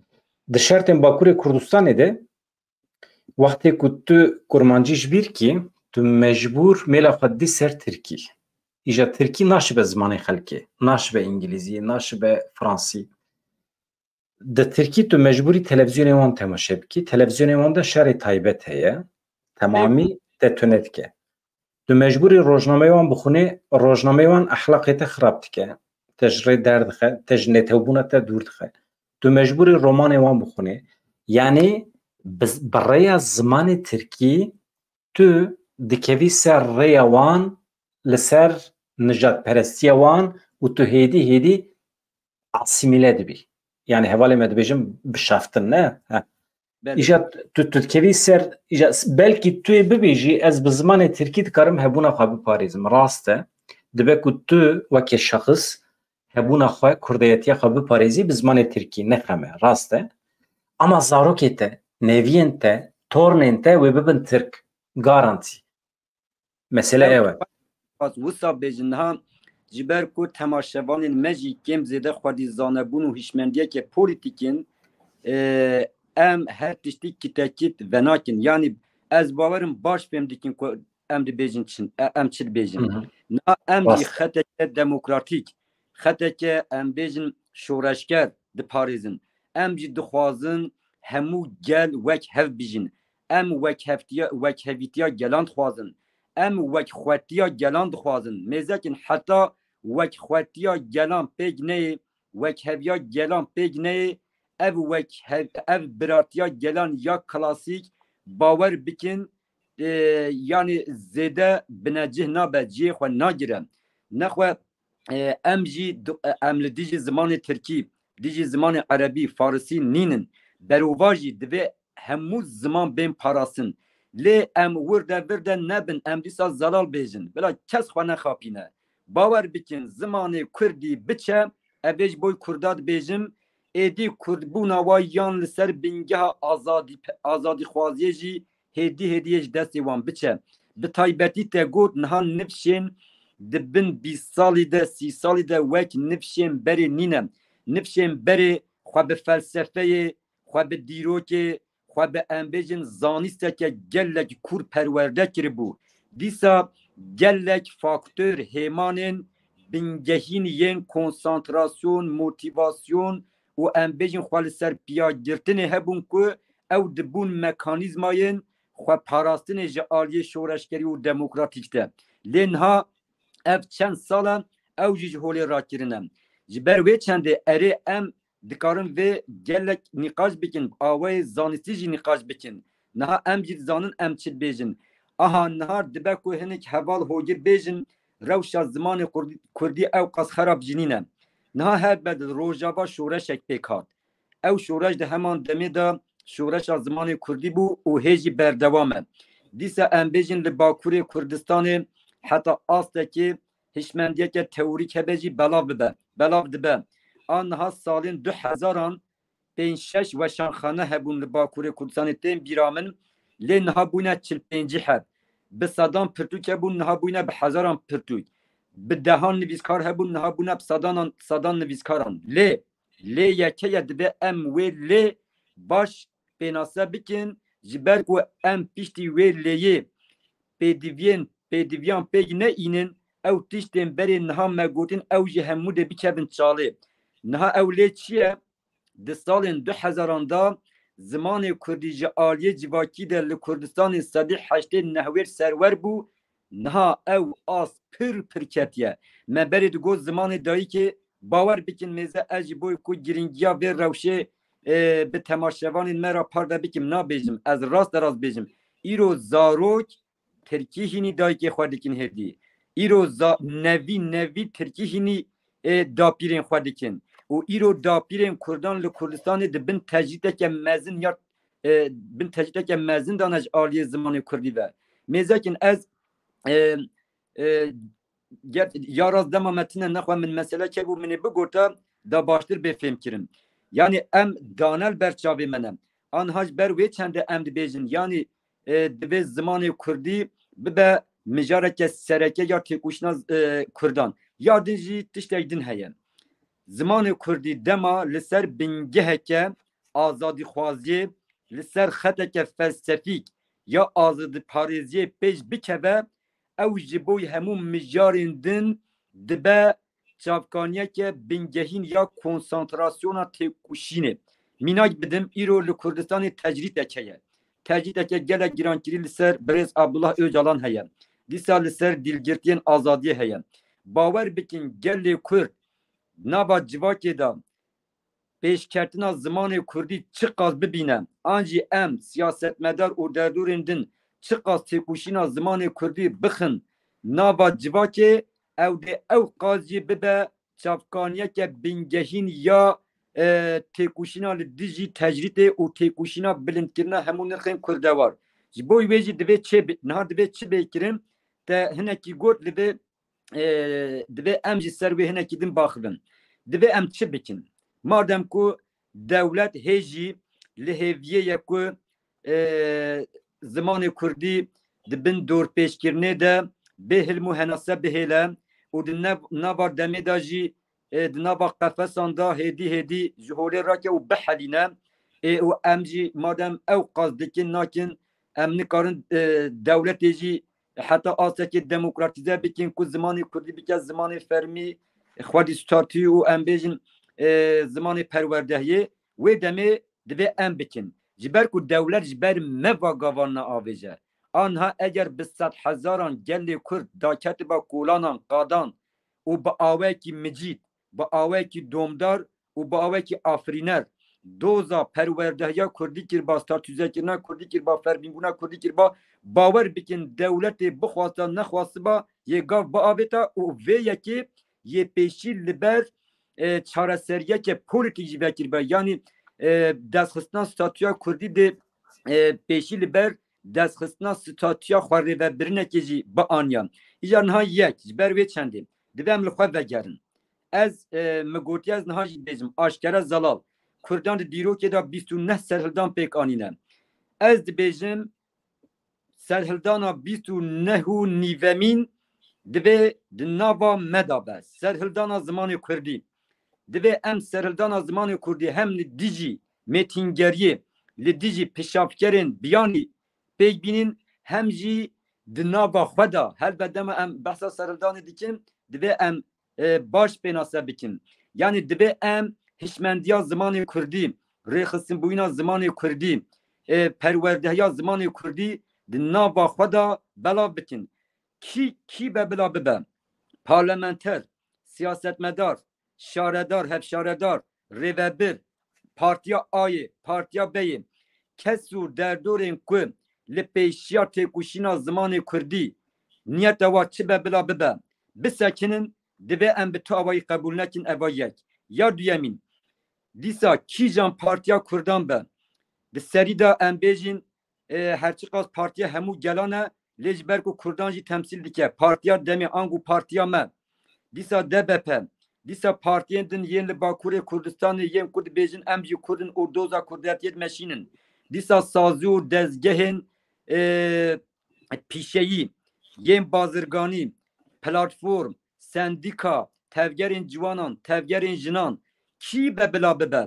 د شرط باکور کردستان ده وقتی که تو کرمانجیش بیر کی تو مجبور میلا خودی سر ترکی ایجا ترکی ناشه به زمان خلکی ناشه به انگلیزی ناشه به فرانسی ده ترکی تو مجبوری تلویزیون وان تماشا بکی تلویزیون وان ده شهر تایبت هیا تمامی دتونت که تو مجبوری روزنامه وان بخونه روزنامه وان اخلاقیت خراب تکه تجری درد خه تجنیت بونه دور خه تو مجبوری رمان وان بخونه یعنی برای زمان ترکی تو دکوی سر ریوان لسر نجات پرستی وان و تو هیدی اسیمیله دبی yani heval medbejim bişaftın ne İja tu kevi ser belki tu bibêjî ez bi zimanê Tirkî dikarim hebûna xwe biparêzim rast e dibe ku tu wekî şexs hebûna xwe kurdiyetiya xwe biparêzî bi zimanê Tirkî nexeme rast e ama zarokê te neviyên te tornên te wê bibin Tirk garantî mesele ew e wisa bêjin niha ji ber ku temaşevanên me jî kêm zêde xwedî zanebûn û hîşmendiyekê polîtîkên em her tiştî kitekît venakin yani ez bawerim baş fêm dikin ku em dibêjin çin em çi dibêjin na em jî xeteke demokratîk xeteke em bêjin şoreşker diparêzin em jî dixwazin hemû gel wek hev bijin em wekhevîtiya gelan dixwazin em wekxwetiya gelan dixwazin mêzekin heta wekxwetiya gelan pêk neyê wekheviya gelan pêk neyê ev biratiya gelan ya klasik bawer bikin yani zêde binecih nabe ciyê xwe nagire nexwe em jî em li dijî zimanê Tirkî dijî zimanê Erebî Farsî nînin berova jî divê hemû ziman bên parastin lê em wirde nebin em dîsa zelal bêjin bila kes xwe nexapîne bawer bikin zimanê Kurdî biçe ev ji bo Kurda dibêjim êdî Kurdbûna wa yan li ser bingeha azadî xwaziyê jî hêdiyê ji destê wan biçe bi taybetî te got niha nifşên dibin 20 salî de 30 salî de wek nifşên berê nîne nifşên berê xwe bi felsefeyê xwe bi dîrokê xwe bi em bêjin zanîsteke gelek kur perwerde kiribû dîsa gelek faktör hêmanên bingehîn yên konsantrasyon motivasyon û em bêjin xwe li ser piyagirtinê hebûn ku ew dibûn mekanîzmayên xwe parastinê ji aliyê şoreşkerî û demokratîk de lê niha ev çend sala ew jî ji holê rakirine ji ber wê çendê erê em dikarin vê gelek nîqaş bikin awayê zanistî jî nîqaş bikin niha em jî dizanin em çi dibêjin aha nihar dibe ku hinek heval hogir bêjin rewşa zimanê Kurdî ew qas xerab jinîne niha her bedil rojava şoreşek pêk hat ew şoreş de heman demê de şoreşa zimanê Kurdî bû û hê jî berdewam e dîsa em bêjin li Bakurê Kurdistanê heta astekê hişmendiyeke teorîk hebe jî belav dibe an niha salên 2000-an 5-6 weşanxane hebûn li Bakurê Kurdistanê tên bîra min lê niha bûne 45 heb به صدان پرتوک هبون نها بوینه به هزاران پرتوک به دهان نویسکار هبون نها بوینه به صدان نویسکاران لی یکه دبه ام وی لی باش بیناسه بکن جبر کو ام پیشتی وی لیه پیدویان پیگ نه اینن او تیشتن بری نها مگوتین او جه همو ده بکبن چاله نها او لی چیه ده سالن 2000 دا زمان کردی جعالیه جواکی ده لکردستان صدی حشته نهویر سرور بو نها او آس پر کتیه من بری دو گوز زمان دایی که باور بکن میزه اجی بوی کو گرینگیا و روشه به تماشوان مرا پارده بکم نا بیجم از راست بیجم ایرو زاروک ترکی هینی دایی که خوردکن هردی ایرو نوی ترکی هینی داپیرین خوردکن و ایرو داپیرین کردان لکردستان ده بن تجریده که مزن یا بن تجریده که مزن دانش آلی زمان کردی و میزاکن از yaraz dema metine nexwe min mesele ke bû min ê bigota da baştir bêfêm kirin. Yani em danel berçavê me ne. An ber wê çende em dibêjin yani divê zimanê Kurdî bibe mijareke sereke ya têkoşina Kurdan. Ya din jî tiştek din heye. Zimanê Kurdî dema li ser bingeheke azadîxwaziyê li ser xeteke felsefîk ya azadîparêziyê pêş bikeve او جبوی همون مجارین دن دبه چافکانیه که بنگهین یا کنسانتراسیون تکوشینه میناک بدم ایرو لکردستان تجرید اکیه تجرید اکیه گله گرانکری لسر برز عبدالله öcalan هیه دیسا لسر دیلگرتین آزادیه هیه باور بکن گله کرد نابا جواکی دا پیشکرتنا زمان کردی چه قاز ببینم آنجی ام سیاستمدار و دردورین دن چقدر تکوشینا زمان کردی بخن نابا جواکه او ده او قاضی ببه چافکانیه که بینگهین یا تکوشینا لدیجی تجرید و تکوشینا بلندکرنا همون نخین کرده وار جبوی ویجی دوی چه نهار دوی چه بیکرم ده هنکی گوت دوی امجی سروی هنکی دن باخدن دوی ام چه بکن مادم کو دولت هیجی لحویه یکو زمان کردی دبن دور پیشکرنه ده به هلمو هناسه بهله و دنبار دمی دا جی دنبار قفصان دا هدی جهوری را که و بحلینه و امجی مادم او قصدکن ناکن امنی کارن دولت جی حتی آسا که دموکراتیزه بکن که زمان کردی بکن زمان فرمی خودی ستارتی و ام بیجن زمان پروردهیه و دمی دوی ام بکن جبر کو دولت جبر مواگاوانا آویجه آنها اگر 200,000 گلی کرد داکت با کولانان قادان و با آوه کی مجید با آوه کی دومدار و با آوه کی آفرینر دوزا پرورده یا کردی کر با ستارتوزه کرنا کردی کر با فربینگونا کردی کر با باور بکن دولت بخواستا نخواست با یه گاف با آویتا و وی یکی یه پیشی لبر چارسریه که پولیتیک جیبه کر با یعنی دستخستنا ستاتویا کردی ده پیشی لبر دستخستنا ستاتویا خواره و برنه کجی با آنیان ایجا نها یک بر وی چندیم دوام لخواه وگرن از مگوتی از نها بیجم آشکره زلال کردان دیرو که دا 29 سرهلدان پیک آنینه از بیجم سرهلدان 29 و نیومین دوی دنابا مدابه سرهلدان زمان کردی دوی ام سرهلدان زمان کردی هم دیجی میتینگریه لدیجی پیشافکرین بیانی پیک بینین هم جی دنابا خدا هل بدم ام بحثا سرهلدان دیکن دوی ام باش بیناسه بکن یعنی دوی ام هشمندیا زمان کردی ریخستن بوینا زمان کردی پروردهیا زمان کردی دنابا خدا بلا بکن کی به بلا ببه پارلمانتر سیاستمدار شاردار هف شاردار ریوبر پارتیا آیه پارتیا بیه کسور در دورین که لپیشیا تکوشینا زمان کردی نیت وا چه به بلا ببه بسکنن دوی ام به تو اوایی قبول نکن اوا یک یا دویمین دیسا کی جان پارتیا کردان به ده سری دا ام بیجین هرچی قاس پارتیا همو گلانه لجبرکو کردانجی تمثیل دیکه پارتیا دمی آنگو پارتیا ما دیسا DBP دیسا پارتیان دن ین لباکور کردستان ین کرد بیجین امجی کردن اردوزا کردیت مشینن دیسا سازی و دزگهن پیشه‌ای ین بازرگانی پلاتفورم سندیکا tevgerên ciwanan tevgerên jinan kî be bila bibe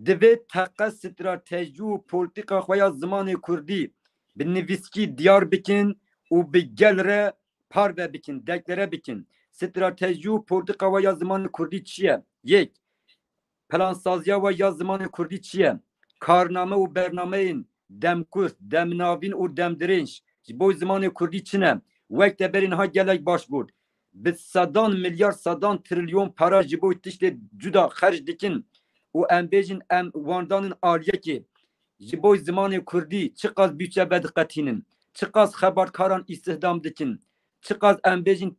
divê teqet strateji û polîtika xwe ya zimanê Kurdî bi nivîskî diyar bikin û bi gel re parve bikin deklare bikin strateji û polîtika xwe ya zimanê Kurdî çi ye yek plansaziya xwe ya zimanê Kurdî çi ye karname û bernameyên demkurt demnavîn û demdirêj ji bo zimanê Kurdî çi ne wek te berî niha gelek baş bû bi sedan milyar sedan trilyon para ji bo tiştê cuda xerc dikin û em bêjin em wandanın aliyekê ji bo zimanê Kurdî çi qas bütçe vediqetînin çi qas xebarkaran istihdam dikin çi qas em bêjin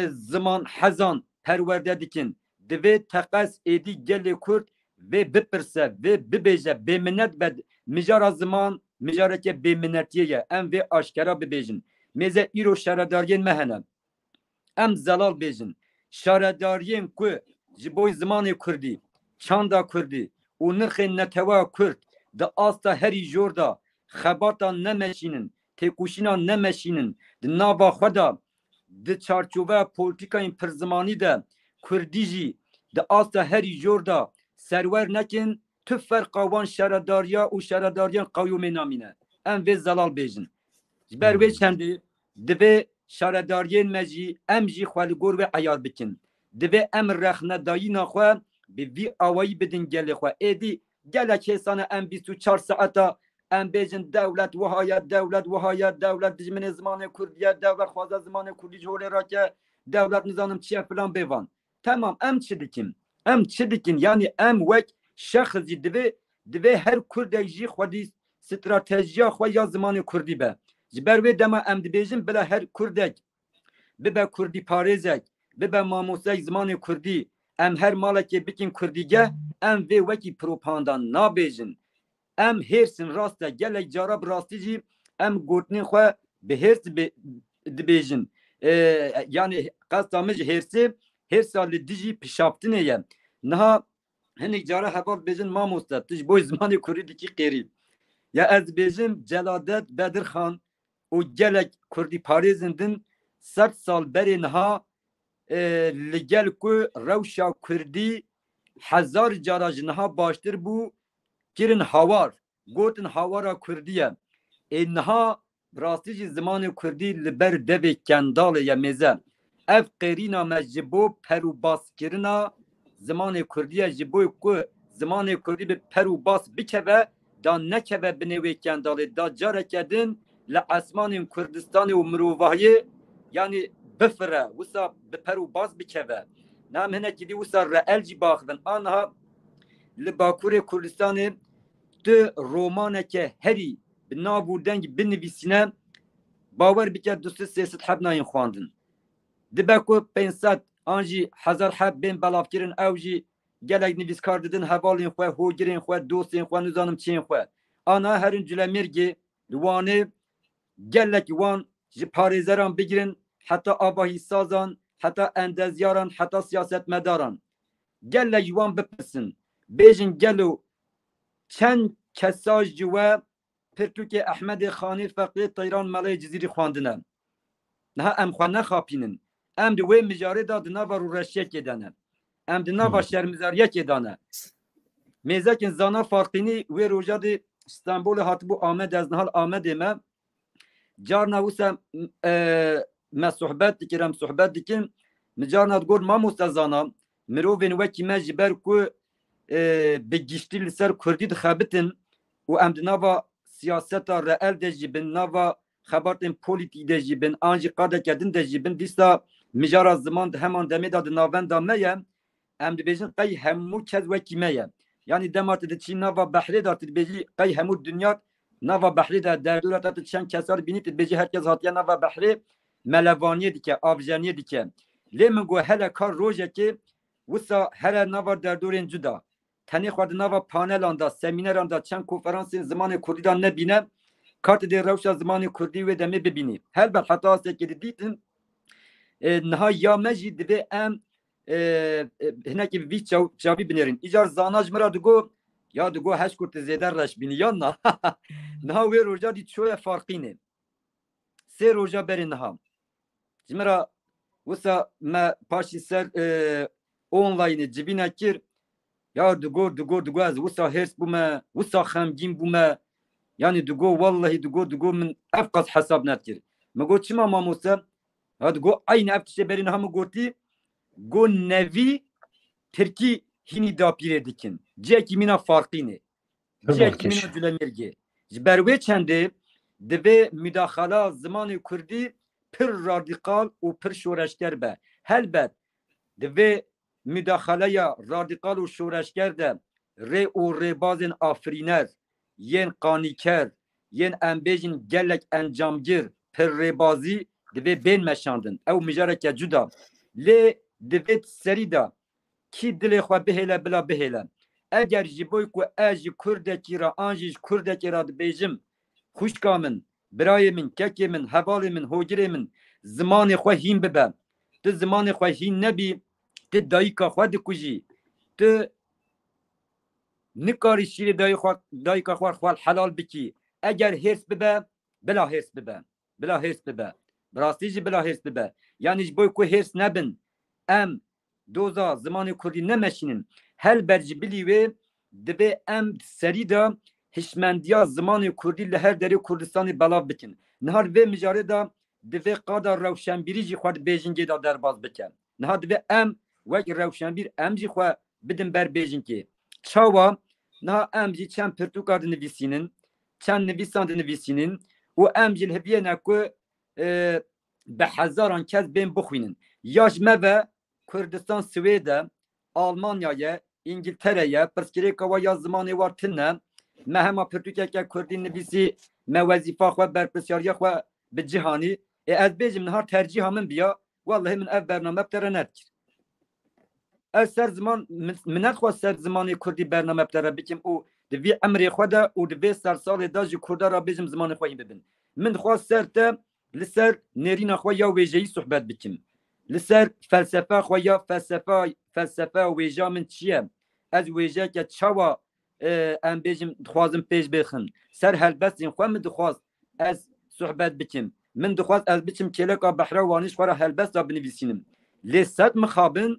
ziman hezan perwerde dikin divê teqes êdî gelê Kurd vê bipirse vê bibêje bêminnet be mijara ziman mijareke bêminnetiye ye em vê aşkera bibêjin mêze îro şaredariyên me hene em zelal bêjin şaredariyên ku ji bo zimanê Kurdî çanda Kurdî û nirxên netewa Kurd di asta herî jor da xebatan nemeşînin têkoşînan nemeşînin di nava xwe da di çarçoveya polîtikayên pirzimanî de Kurdî jî di asta herî jor da serwer nekin tu ferqa wan şaredariya û şeredariyan qewûmê namîne em vê zelal bêjin ji ber wê çendê divê şaredariyên me jî em jî xwe li gor ve eyar bikin divê em rexnedayîna xwe bi vî awayî bidin gelê xwe êdî gelek hêsane em 24 saeta em bêjin dewlet wihaye dewlet wihaye dewlet dijminê zimanê Kurdiye dewlet xwaze zimanê Kurdî ji holê rake dewlet nizanim çi ye filan bêvan tamam em çi dikin yani em wek şexs jî divê her Kurdek jî xwedî stratejiya xwe ya zimanê Kurdî be ji ber wê dema em dibêjin bila her Kurdek bibe Kurdî parêzek bibe mamosteyek zimanê Kurdî em her malekê bikin Kurdîge em vê wekî propaganda nabêjin em hêrsin rast e gelek cara bi rastî jî em gotinên xwe bi hêrs dibêjin yani qesta min ji hêrsa li dijî pişaftinê ye niha hinek cara heval bêjin mamoste tu ji bo zimanê Kurdî dikî qêrî ya ez bêjim Celadet Bedirxan û gelek Kurdî parêzin din 100 sal berê niha li gel ku rewşa Kurdî hezar cara ji niha baştir bû kirin hawar gotin hawara Kurdî ye niha rastî jî zimanê Kurdî li ber devê kendalê ye mêze ev qêrîna me ji bo perûbaskirina zimanê Kurdî ye ji bo ku zimanê Kurdî bi perûbas bikeve da nekeve binê wê kendalê da careke din li esmanên Kurdistanê û mirovahiyê yani bifire wisa bi perûbas bikeve nam hinekî dî wisa re'el jî baxivin aniha li Bakurê Kurdistanê tu romaneke herî bi nav û deng binivîsîne bawer bike du sêsit heb nayên xwandin dibe ku 500 an jî hezar heb bên belavkirin ew jî gelek nivîskar didin hevalên xwe hogirên xwe dostên xwe nizanim çiyên xwe ana herin Culemêrgê li Wanê gelek wan ji parêzeran bigirin heta avahî sazan heta endezyaran heta siyasetmedaran gelek wan bipirsin bêjin gelo çend kesaj ji we Pirtûkê Ehmedê Xanî Feqê Teyran Melayê Cizîrî xwandine niha em xwe nexapînin em di wê mijarê da di nava rûreşiyekê de ne em di nava şermizariyekê de ne mêzekên zana farqînî wê roja dê İstanbolê hatibû Amed ez nihal Amedê me carna wisa me sohbet dikin em sohbet dikin mi carna got mamoste zana mirovên wekî me ji ber ku bi giştî li ser Kurdî dixebitin û em di nava siyaseta re'el de jî bin nava xebatên polîtîk de jî bin an jî qadeke din de jî bin dîsta mijara ziman heman demê da di navenda me ye em dibêjin qey hemû kes wekî me ye yani dema tu diçî nava behrê da tu dibêjî qey hemû dunya nava behrê de derdora te çend kesar bînî tu dibêjî herkes hatiye nava behrê melevaniyê dike avjeniyê dike lê min got hele kar rojekê wisa here nava derdorên cuda tenê xwe di nava panelan da semîneran da çend konferansên zimanê Kurdî da nebîne kartê dê rewşa zimanê Kurdî wê demê bibînî helbet heta astekê didîtin niha ya me jî divê em hinekî vî çavî binêrin îcar zana ji me ra digo ya digo heş Kurd zêde reş bînî yan na niha wê roja dî çoya farqînê سه روزا برینها جمرا وسا ما پاشی سر اونلاین جبینا کر یا دگو از وسا هرس بوما وسا خمگین بوما yani dugo vallahi dugo min efqas hesab netkir. Me got çima mamosa hadi go aynı eftişe berin hamı goti go nevi Türkiye hini da pire dikin. Ceki mina farkine. Ceki mina cülemirge. Berwe çende deve müdahale zamanı Kurdi pir radikal u pir şoreşker be. Helbet deve müdahaleye radikal u şoreşker de re u rebazın afriner yen qaniker yen embejin gelek encamgir perrebazi deve ben meşandın ev mijareke cuda le deve serida ki dile xwe bihêle bila bihêle eger ji boy ku ez ji kurdekî ra an jî kurdekî ra dibêjim xwişka min birayê min kekê min hevalê min hogirê min zimanê xwe hîn bibe tu zimanê xwe hîn nebî tu dayîka xwe dikujî tu nikarî şîrê dayîka xwe helal bikî eger hêrs bibe bila hêrs bibe bila hêrs bibe bi rastî jî bila hêrs bibe yani ji boy ku hêrs nebin em doza zamanı Kurdî nemeşinin helber ji bilî wê dibe em serî da hişmendiya zamanı Kurdî li her derê Kurdistanê belav bikin nihar vê mijarê da divê qada rewşenbîrî jî xwe bêjingê da derbas bike niha divê em wek rewşenbîr em jî xwe bidin ber bêjingê çawa niha em jî çend pirtûka dinivîsînin çend nivîsan dinivîsînin û em jî heviyene ku bi hezaran kes bên bixwînin ya ji me ve Kurdistan, Swêde, Almanya'ya, İngiltere'ye, pirsgirêka ya zimanê war tune, me hema pirtûkeke Kurdî nivîsî, me wezîfa xwe berpirsiyariya xwe bi cihanî, ez bêjim nihar tercîha min biya, wallahi min ev bername ptere nedkir. Ez ser ziman, min nedxwast ser zimanê Kurdî bername ptere bikim û di vî emrê xwe de û di vê sersalê da ji Kurda ra bêjim zimanê xwe hîn bibin. Min dixwast ser te li ser nêrîna xwe ya wêjeyî sohbet bikim. لسر فلسفه خویا فلسفه ویجا من چیه از ویجا که چوا ام بیجم دخوازم پیش بخن سر هلبستین خو من دخواز از صحبت بکم من دخواز از بچم کلکا بحر وانش خورا هلبست دا بنویسینم لسات مخابن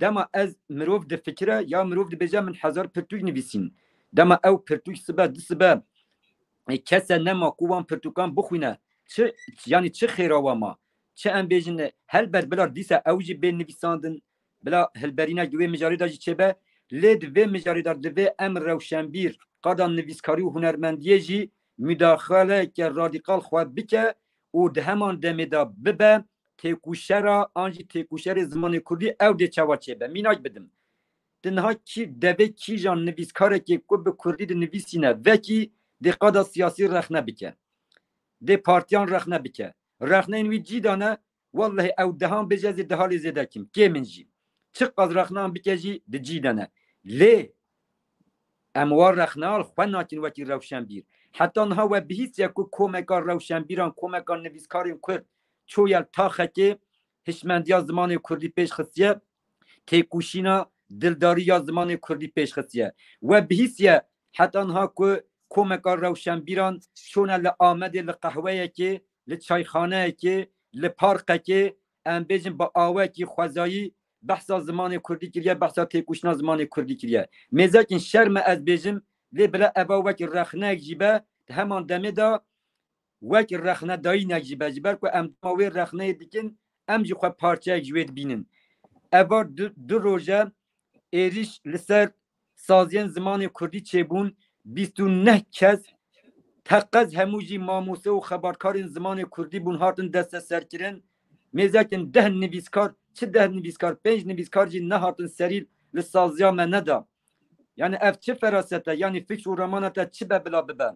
دما از مروف د فکره یا مروف د بیجا من هزار پرتوک نویسین دما او پرتوک سبه دسبه کسا نما کوان پرتوکان بخوینه چه yani چه خیراواما çe em bêjin helber bilar dîsa ew jî bên nivîsandin bila hilberîna wê mijarê da jî çêbe lê di vê mijarê da divê em rewşenbîr qada nivîskarî û hunermendiyê jî müdaxaleke radîkal xwe bike û di heman demê da bibe têkuşera an jî têkuşerê zimanê Kurdî ew dê çawa çêbe mînak bidim di niha kî devê kîjan nivîskarekê ku bi Kurdî di nivîsîne vekî dê qada siyasî rexne bike dê partiyan rexne bike رخنین وی جیدانه والله او دهان بجازی دهالی زیده کم که من جی چه قد رخنان بکجی ده جیدانه لی اموار رخنال خواه ناکن وکی روشن بیر حتی نها و بهیست یا که کومکار روشن بیران کومکار نویسکارین کرد چویل تاخه که هشمندیا زمان کردی پیش خصیه تیکوشینا دلداری یا زمان کردی پیش خصیه و بهیست یا حتی نها که کومکار روشن بیران چونه لآمده لقهوه که li çayxaneyekê li parkekê em bêjin bi awekî xwezayî behsa zimanê Kurdî kiriye behsa têkuşina zimanê Kurdî kiriye mêzekîn şer me ez bêjim lê bila eva wekî rexnek jî be heman demê da wekî rexnedayînek jî be ji ber ku em dema wê rexneyê dikin em jî xwe parçeyek ji wê dibînin eva du roje êriş li ser saziyên zimanê Kurdî çêbûn 29 kes تقز هموجی ماموسه و خبرکارین زمان کردی بون هاتن دست سرکرین میزکن 10 نویسکار چه 10 نویسکار 5 نویسکار جی نه هاتن سریل لسازیا من ندا yani ev çi ferasete yani fikr u romanata çi be bila bibe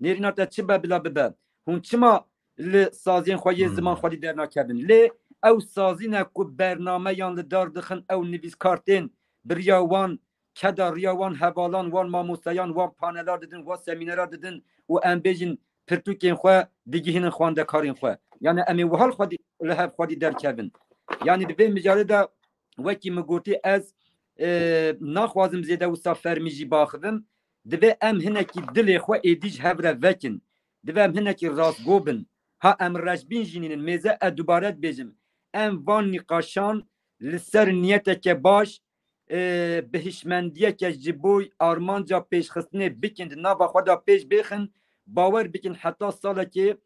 nerinata çi be bila bibe hun çima li saziyên xwe zaman xwe dernakebin lê ew sazîne ku bername yan li dar dixin ew nivîskartên biriya wan keda riya wan hevalan wan mamosteyan wan panelar didin wan seminerar didin û em bêjin pirtûkên xwe digihînin xwendekarên xwe yani em ê wihal xwe li hev xwedî derkevin yani di vê mijarê de wekî min gotî ez naxwazim zêde wisa fermî jî baxivim divê em hinekî dilê xwe êdî ji hev re vekin divê em hinekî rastgo bin ha em rejbin jininin meze edubaret bejim em van nikaşan liser niyeteke baş bihişmendiyeke jiboy armanca peşxistine bikin nava xweda peş bexin bawer bikin hatta saleke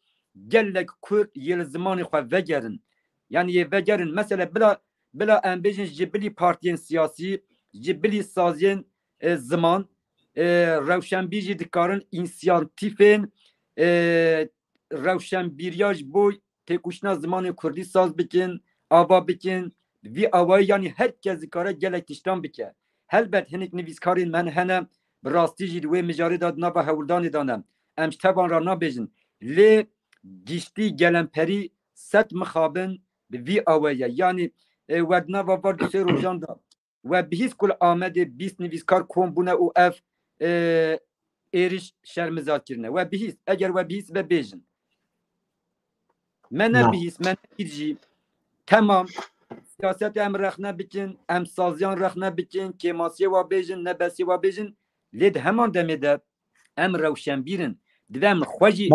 gelek Kürt yel zamanı xwe vegerin yani ye vegerin mesela bila em bejin jibili partiyen siyasi jibili saziyen zaman rewşenbîjî dikarin inisiyatifên rewşenbîriya ji bo têkoşina zimanê Kurdî saz bikin ava bikin vî avayî yanî herkes dikare gelek tiştan bike helbet hinek nivîskarên me hene bi rastî jî wê mijarê da nava hewldanê dane em ji tevan ra nabêjin lê giştî gelemperî set mixabin bi vî awayê yani wednava var dusê rojan da ve bihîs kul Amedê 20 nivîskar kom bûne û ev êriş şermizar kirine ve bihîs eger we bihîs ve bêjin me ne bihîs me nebîr jî temam siyaset em rexne bikin em saziyan rexne bikin kêmasiye wa bêjin nebesî wa bêjin lê di heman demê de em rewşenbîrin divem xwe jî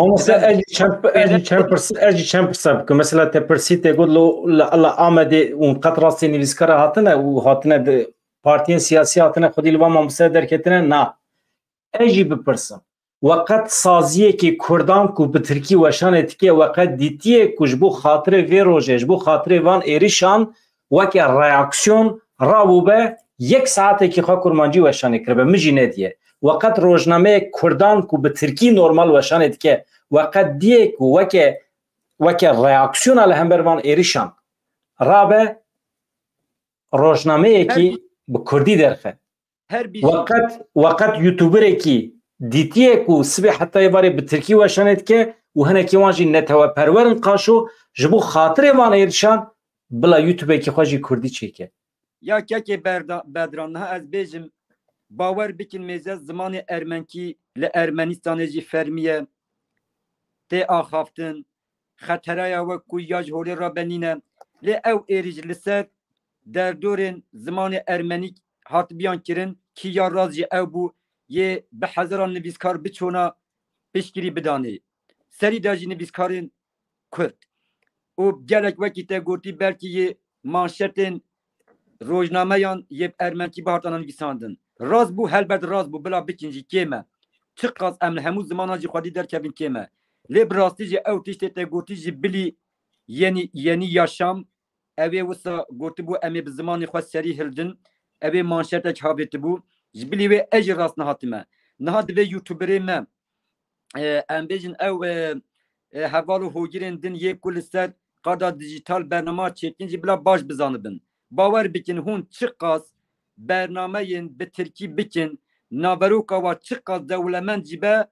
ejî çend pirsa bikim mesela te pirsî tê got li Amedê û qet rastî nivîskara hatine û hatine di partiyên siyasî hatine xwedî li van mamostaya derketine na ejî bipirsim weqet saziyekî Kurdan ku bi Tirkî weşanê dike weqet dîtiye ku ji bo xatirê vê rojê ji bo xatirê van êrişan weke reaksiyon rabûbe yek saetekî xwe kurmancî weşanê kiribe min jî nediye weqet rojnameyek Kurdan ku bi Tirkî normal weşanê dike weqet diye ku weke reaksiyona li hember van êrişan rabe rojnameyekî bi Kurdî derxe weqet youtuberekî dîtiye ku sibê hetayê varê bi Tirkî weşanê dike û hinekî wan jî neteweperwerin qaşo ji bo xatirê van êrişan bila YouTubeekî xwe jî Kurdî çêke ya kekê bedran niha ez bêjim bawer bikin mêze zimanê Ermenkî li Ermenistanê jî fermiye tê axaftin xeteraya we ku ya ji holê ra benîne lê ew êrî li ser derdorên zimanê Ermenîk hatibiyan kirin ki ya raz jî ew bû yê bi hezaran nivîskar biçûna piştgirî bidanê serî de jî nivîskarên Kurd û gelek wekî te gotî belkî yê manşetên rojnameyan yê Ermenkî bi hatana nivîsandin raz bû helbet raz bû bila bikin jî kême çi qas em li hemû zimana jî xwedî derkevin kême lê bi rastî jî ew tiştê te gotî jî bilî yenî yaşam ew ê wisa gotibû em ê bi zimanê xwe serî hildin ew ê manşetek havêtibû ji bilî wê ez jî rast nehatime niha divê youtuberê me em bêjin ew heval û hogirên din yê ku li ser qada dijital bernama çêtin jî bila baş bizanibin bawer bikin hûn çi qas bernameyên bi Tirkî bikin naveroka wa çi qas dewlemend jî be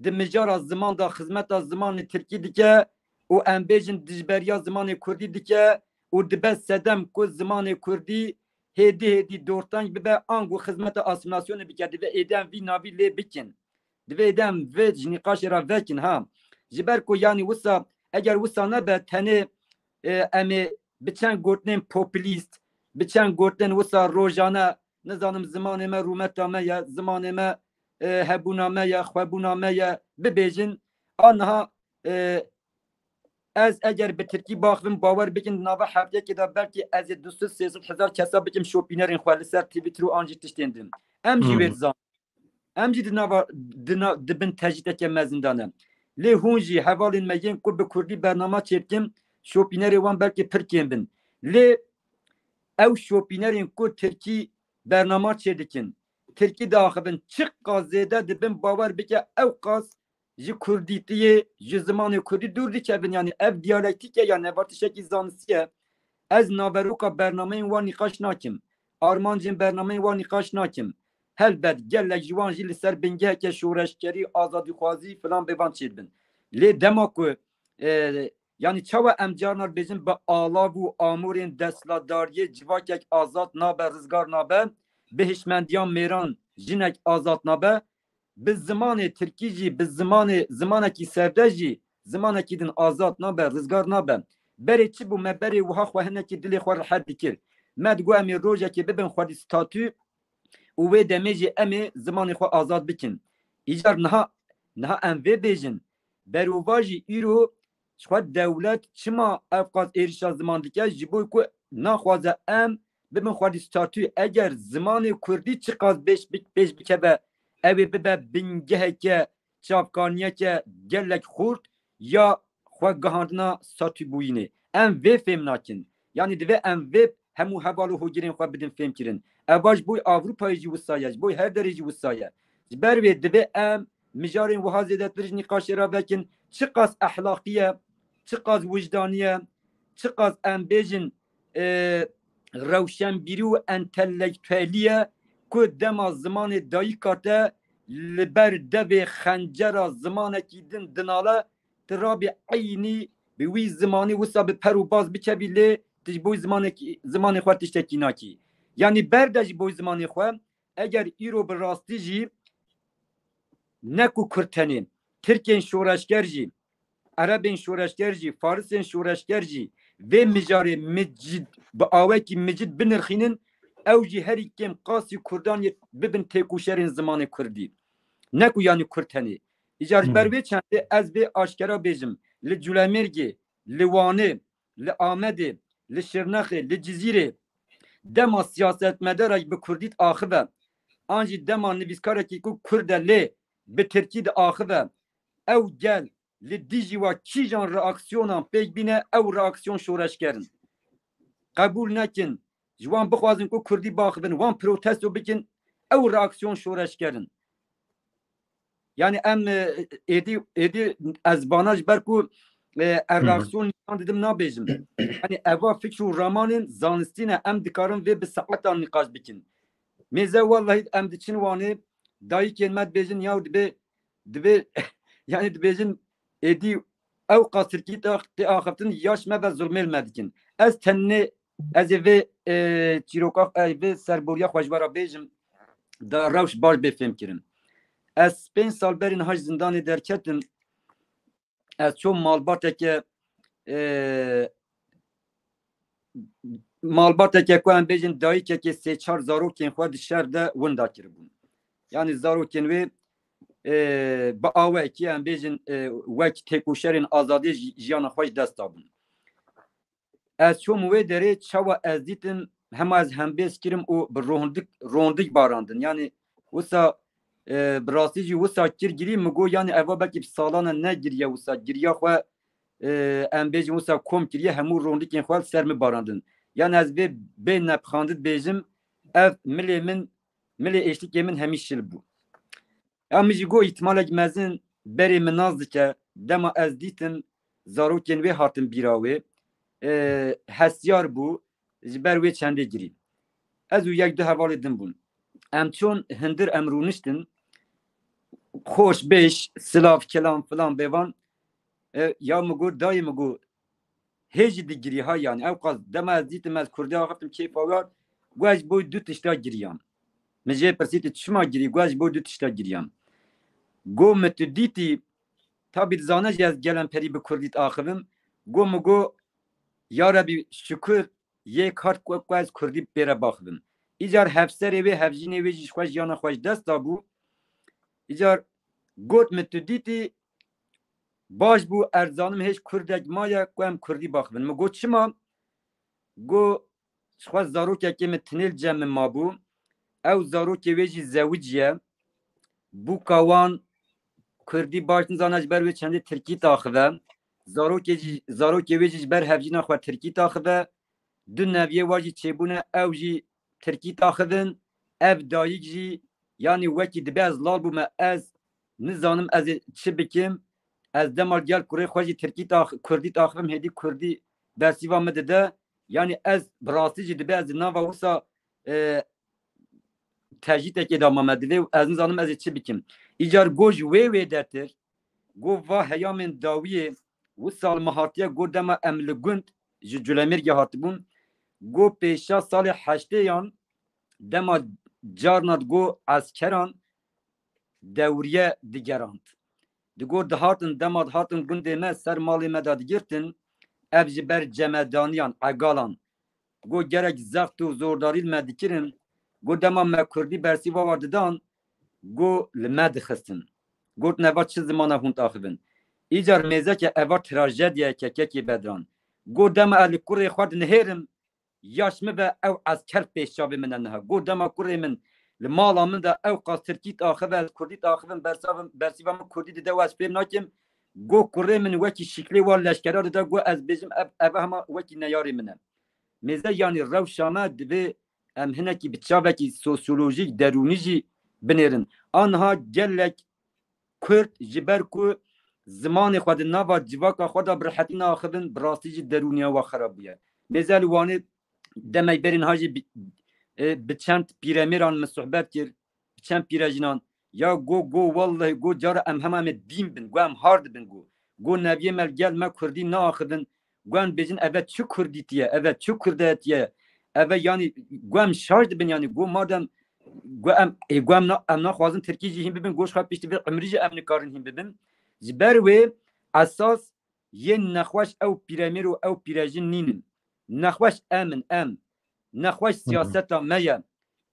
di mijara ziman da xizmeta zimanê Tirkî dike û em bêjin dijberiya zimanê Kurdî dike û dibe sedem ku zimanê Kurdî hêdî dortang bibe angu xizmeta asimilasyonê bike divê êdem vî navî lê bikin divê êdem vê ji nîqaşê ra vekin ha ji ber ku yanî wisa eger wisa nebe tenê em ê bi çend gotinên popülîst bi çend gotinên wisa rojane nizanim zimanê me rûmeta me ye zimanê me hebûna me ye xwebûna me ye bibêjin aniha ez eger bi Tirkî baxivim bawer bikin nava hefteyekê de belkî ez ê 200-300 hezar kesa bikim şopînerên xwe li ser Twitter û an jî tiştên din em jî wê dizan em jî dibin tecîdeke mezindane lê hûn jî hevalên me yên ku bi Kurdî bernama çêkim şopînerê wan belkî pir kêm bin lê ew şopînerên ku Tirkî bernama çêdikin Tirkî diaxivin çi qas zêde dibin bawer bike ew qas ji Kurdîtiyê ji zimanê Kurdî dûr dikevin yani ev diyalektîk ye ya nevatişekî zanistî ye ez naveroka bernameyên wan nîqaş nakim armancên bernameyên wan nîqaş nakim helbet gelek ji wan jî li ser bingeheke şoreşkerî azadîxwazî filan bêvan çêdibin lê dema ku yani çawa em carna bêjin bi alav û amûrên destladariyê civakek azad nabe rizgar nabe bi hişmendiyan mêran jinek azad nabe bi zimanê Tirkî jî bi zimanekî serde jî zimanekî din azad nabe rizgar nabe berê çi bû me berê wiha xwe hinekî dilê xwe rihet dikir me digo em ê rojekê bibin xwedî statû û wê demê jî em ê zimanê xwe azad bikin îcar niha em vê bêjin berûva jî îro شخوا دولت چما افقاز ایرشا زمان دیگه جبوی که نخوازه ام ببین خوادی ستاتوی اگر زمان کردی چقدر بیش بکه به اوی ببه بینگه که چافکانیه که گلک خورد یا خواه گهاندنا ستاتوی بوینه ام وی فهم ناکن یعنی دوی ام وی همو حوالو هو گیرین خواه بدین فهم کرن اواج بوی آوروپای جی وسایه بوی هر دری جی وسایه بر وی دوی ام مجارین وها زیدترش نقاش را بکن چقدر اخلاقیه چقدر وجدانیه چقدر ام بیجن روشنبیری و انتلکتوالیه که دما زمان دایی کاته لبر دوی خنجر زمان کی دن دناله ترابی عینی به وی زمانی وسا به پرو باز بکبی لی تجبوی زمان خواه تشتکی ناکی یعنی بردش بوی زمان خواه اگر ایرو به راستی جی نکو کرتنین ترکین شورشگر جی عربین شورشگر جی فارسین شورشگر جی و مجاری مجد با آوه کی مجد بنرخینن او جی هری کم قاسی کردان ببین تکوشرین زمان کردی نکو یعنی کرتنی اجارج بروی چنده از به آشکرا بیجم لجولمرگی لوانه لآمده لشرنخه لجزیره دما سیاست مدارج به کردیت آخوه آنجی دما نویسکاره که کرده لی به ترکید آخوه او گل لدیجی و کی جان reaksiyona pek bine ew reaksiyon şoreşkerin. Kabul nekin. Jwan bixwazin ku Kurdî baxibin, wan protesto bikin, ew reaksiyon şoreşkerin. Yani em êdî ez bana ji ber ku reaksiyon nîşan didim nabêjim. Yani eva fikr û ramanên zanistî ne em dikarin vê bi saetan nîqaş bikin. Mêze wallahi em diçin wanê dayîkên me dibêjin ya dibe yani dibêjin edi ew qasirkî te axaftin yaş me ve zulmêl me dikin. Ez tenê ez ê vê çîroka vê serboriya xweşbara bêjim da rewş baş bê fêm kirin. Ez 5 sal berîn hac zindanê derketim. Ez çûm malbateke ku em bêjin dayîkekê sê çar zarokên xwe di şer de winda kiribûn. Yani zarokên wê با آوه کی هم بیشن وقت تکوشرین آزادی جیان خوش دست دادن. از چون موی داره چوا از دیدم هم از هم بیش کریم او بر روندک باراندن. یعنی وسا براستی جی وسا کر گیری مگو یعنی اوا بکی سالانه نگیریه وسا گیریه خو ام بیشن وسا کم گیریه همون روندکین خو سر می باراندن. یعنی از به نپخاندد بیشم اف ملی اشتیک من همیشه بو. امیجی گو ihtimal mezin beri min naz dike dema ez dîtim zarokên wê hatin bîrawê hesyar bû ji ber wê çendê girî ez û yek du hevalê din bûn em çûn hindir em rûniştin xoş bêş silav kelam filan bêvan ya min got dayê min got hê jî digirî ha yani ew qas dema ez dîtim ez Kurdî axaftim kêfa war guaj boy du tişta giriyan min jê pirsî çima girî guaj boy du tişta giriyan گو متدیتی تابید زانه جز گلم پری به کردیت آخویم گو مگو یا ربی شکر یک کارت کو از کردی بره باخویم ایجار هفسری و هفجینی و جیش خوش یانا خوش دست دابو ایجار گوت متدیتی باش بو ارزانم هیچ کردک مایا کو هم کردی باخویم مگو چما گو خوش زاروک که متنیل جمع ما بو او زاروک و جی زوجیه بو کاوان کردی başın zanaj ber ve çende Türkiye taxıve zarok veciş ber hevcina xwe Türkiye taxıve du neviye vaji çebune ev jî Türkiye taxıvin ev dayîk jî yani wekî dibe ez lal bûme ez nizanim ez çi bikim ez demal gel kurê xwe jî Türkiye Kurdî taxivim hêdî Kurdî bersiva me dide yani ez bi rastî jî dibe ez nava wisa tecîtekê da me divê ez nizanim ez ê çi bikim İcar goj wê dertir go va heyamên dawiyê wisal mehatiye go dema em li gund ji Culemirgê hatibûn go pêşa salê heştêyan dema carna go askeran dewriye digerand di go dihatin dema dihatin gundê me ser malê me da digirtin ev ji ber cemedaniyan egalan go gerek zext û zordarî me dikirin go dema me Kurdî bersîva war didan go li me dixistin got neva çi zimana hûn taxivin ایجار میزه که اوا تراژدیه که کی بدران گودم ال کوری خود نهرم یاشمه به او از کل پیشا به من نه گودم کوری من المالا من ده او قاس ترکیت آخه و کردیت آخه من برسیبم کردی ده واس پیم ناکم گو کوری من وکی شکلی وال لشکرار ده گو از بجم اب هم وکی نیاری منم میزه یعنی روشامه دبی ام هنه کی بچابه کی سوسیولوژیک درونیجی بنرن آنها گلک کرد جبر کو زمان خود نوا جواکا خدا برحتی ناخبن براستی جی درونیا و خرابیه مثال وانه دمی برین هاجی بچند پیرمیران مصحبت کر بچند پیرجنان یا گو والله گو جار ام همه دین بن گو ام هارد بن گو نبیه مل گل ما کردی ناخبن گو ام بجن evet چو کردیتیه evet چو کردیتیه evet yani گو ام شارد بن yani گو مادم گو ام نخوازم ترکی جی هم ببین گوش خواب پیشتی بر عمری جی ام نکارن هم ببین جبر و اساس یه نخواش او پیرامیر و او پیراجین نینن نخواش ام نخواش سیاست میا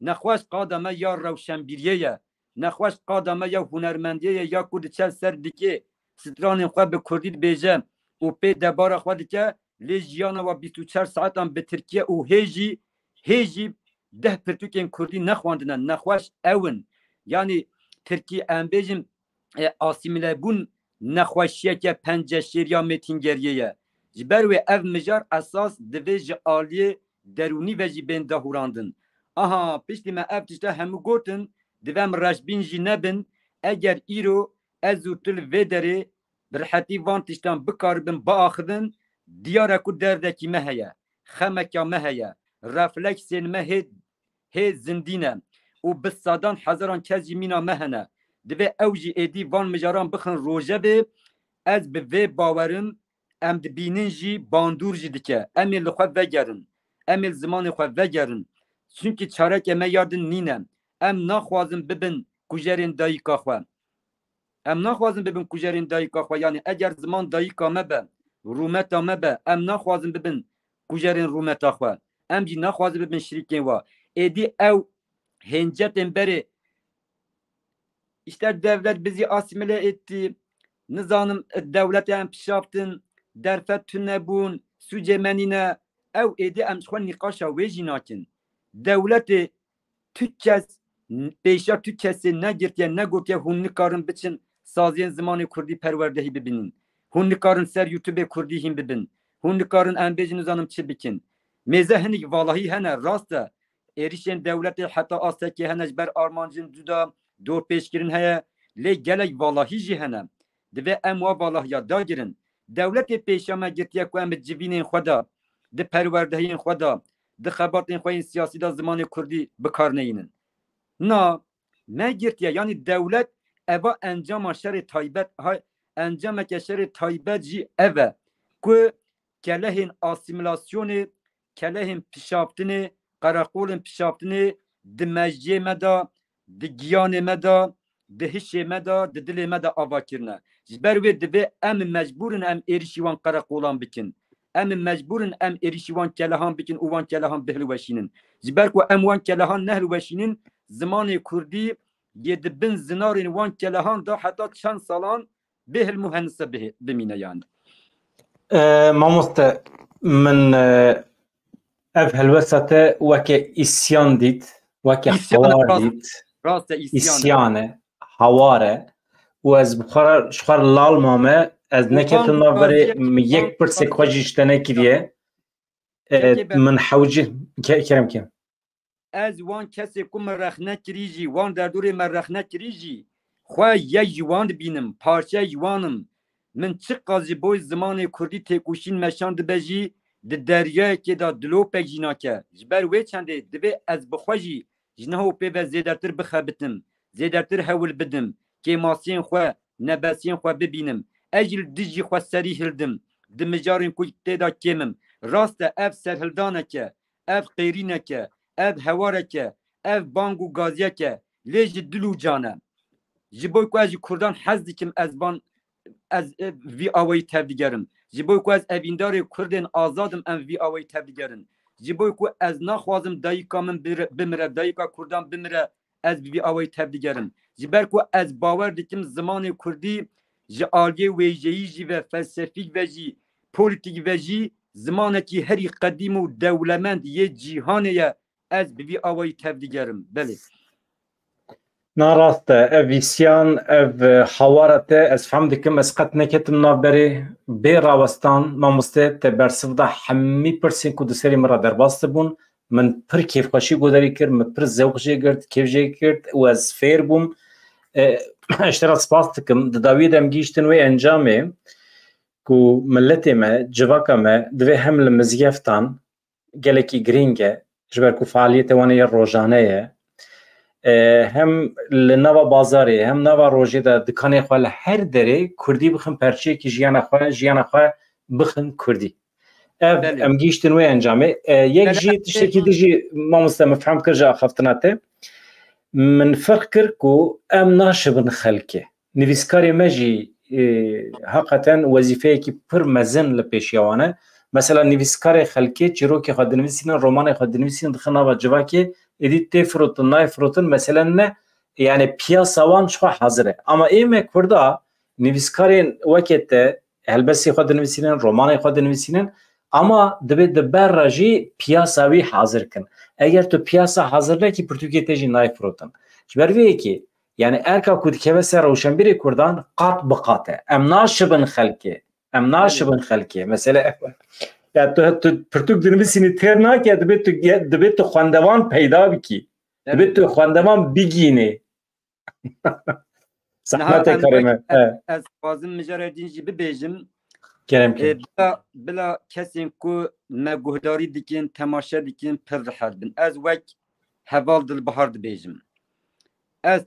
نخواش قادمه یا روشنبیریه نخواش قادمه یا هنرمندیه یا کود چل سر دیگه ستران خواه به کردید بیجه و پی دبار خواه دیگه لیجیان و 24 ساعت هم به ترکیه و هیجی ده پرتوکین کردی نخواندنن نخواش اون یعنی ترکیه ام بیجم آسیمیله بون نخواشیه که پنجه شیر یا میتینگریه جبر و اف مجار اساس دویج آلیه درونی و جی بین دهوراندن آها پیشتی ما اف تشتا همو گوتن دوام رشبین جی نبن اگر ایرو ازوتل و داره برحتی وان تشتان بکاربن با آخدن دیاره کو دردکی مهیه خمکا مهیه رفلکسین مهی هی زندینه و بسادان هزاران کس مینا مهنه دوی اوجی ایدی وان مجاران بخن روژه به از به وی باورم ام دبینن جی باندور جی دکه امیل خود وگرن امیل زمان خود وگرن چونکی چارک اما یادن نینم ام نخوازم ببین کجرین دایکا خواه ام نخوازم ببین کجرین دایکا خواه یعنی اگر زمان دایکا مبه رومتا مبه ام نخوازم ببین کجرین رومتا خواه ام جی نخوازم ببین شریکین وا ایدی او هنجتن بری işte devlet bizi asimile etti. Nizanım devletten pişaftın. Derfet tünebun. Sücemenine. Ev edi emşkon nikaşa vejinakin. Devleti tükkes beşer tükkesi ne girtiye ne gotiye hun nikarın biçin saziyen zamanı kurdi perverdehi bibinin. Hun nikarın ser YouTube kurdi him bibin. Hun nikarın embeci nizanım çi bikin. Mezehenik vallahi hene rasta erişen devleti hatta asteki hene ber armancın duda دو پیشگیرن هیا لی گلک والله جی هنم دوی اموا والله یا داگرن دولت پیشامه گرتیا کو ام جوینین خدا د پروردهین خدا د خبرتین خوین سیاسی دا زمان کردی بکار نینن نا ما گرتیا یعنی دولت اوا انجام شر تایبت انجام شر تایبت جی اوا کو کلهین اسیمیلاسیون کلهین پیشافتنی قراقولن پیشافتنی دمجی مدا د گیان مدا د هش مدا د دل مدا آواکرنه جبر و دبه ام مجبورن ام اریشیوان قراقولان بکن ام مجبورن ام اریشیوان کلهان بکن اوان کلهان بهلو وشینن جبر کو ام وان کلهان نهلو وشینن زمان کردی ید بن زنارین وان کلهان دا حتی چند سالان بهل مهندسه بمینه یعنی ماموست من اف هلوسته وکه اسیان دید وکه حوار دید ایسیانه حواره و از بخار شخار لال مامه از نکتن ما بره یک پرسه خواجیشتنه کریه من حوجه کرم کم از وان کسی که مرخنه کریجی وان در دور مرخنه کریجی خواه یه جوان بینم پارچه جوانم من چه قاضی بوی زمان کردی تکوشین مشاند بجی د دریای که دا دلو پجینا که جبر وی چنده دبی از بخواجی جنهو پی و زیدرتر بخبتم زیدرتر حول بدم که ماسین خواه نبسین خواه ببینم اجل دیجی خواه سری هلدم دمجارین کوی تیدا کمم راست اف سرهلدانه که اف قیرینه که اف هواره که اف بانگو گازیه که لیج دلو جانه جبوی که از کردان حز دیکم از بان از وی آوی تبدیگرم جبوی که از اویندار کردن آزادم ام وی آوی تبدیگرم جبوی که از نخوازم دایکا من بمره دایکا کردان بمره از بی آوی تبدیگرم جبر که از باور دیکم زمان کردی ji aliyê wêjeyî jî ve felsefîk ve jî polîtîk ve jî zimanekî herî qedîm û dewlemend yê cîhanê ye ez bi vî awayî tevdîgerim. Belê. ناڕاستە ئەv ویسیان ئەv hawara te ez fehm dikim ez qet neketim navberê bê rawestan mamoste te bersiv da hemî pirsên ku di serê min re derbas dibûn min pir kêfxweşî guderî kir min pir zewq jê girt kêf jê girt û ez fêr bûm ji te re spas dikim di dawiyê de em gîştin wê encamê ku milletê me civaka me divê hem li mizgeftan gelekî girîng e ji ber ku faaliyetê wan ya rojane ye hem li nava bazarê hem nava rojê de dikanê xwe li her derê Kurdî bixin perçeyekî jiyana xwe bixin Kurdî. Ev em gîştin wê encamê yek jî tiştekî di jî mamoste min fehm kir ji axaftina te min firq kir ku em naşibin xelkê. Nivîskarê me jî heqeten wezîfeyekî pir mezin li pêşiya wan e. Mesela nivîskarê xelkê çîrokê xwe dinivîsînin, romanê xwe dinivîsînin dixin nava civakê êdî tê firotin nayê firotin meselen ne yani piyasa wan ji xwe hazir e. Ama ême Kurda nivîskarên wekê te helbestê xwe dinivîsînin, romanê xwe dinivîsînin ama dibe di ber re jî piyasa wî hazir kin. Eger tu piyasa hazir nekî pirtûkê te jî nayê firotin. Ji ber vê yekê yani erka ku dikeve ser rewşenbîrê Kurdan qat bi qat e. Em naşibin xelkê. Em naşibin xelkê. Mesele ya tu pirtûk dinivîsînî têr nake dibe tu xwendevan peyda bikî. Dibe tu xwendevan bigînî. Zehmetê karê me. Ez xwazim mijara din jî bibêjim Keremkî. Bila kesên ku me guhdarî dikin, temaşe dikin pir rihet bin. Ez wek heval dilbihar dibêjim. Ez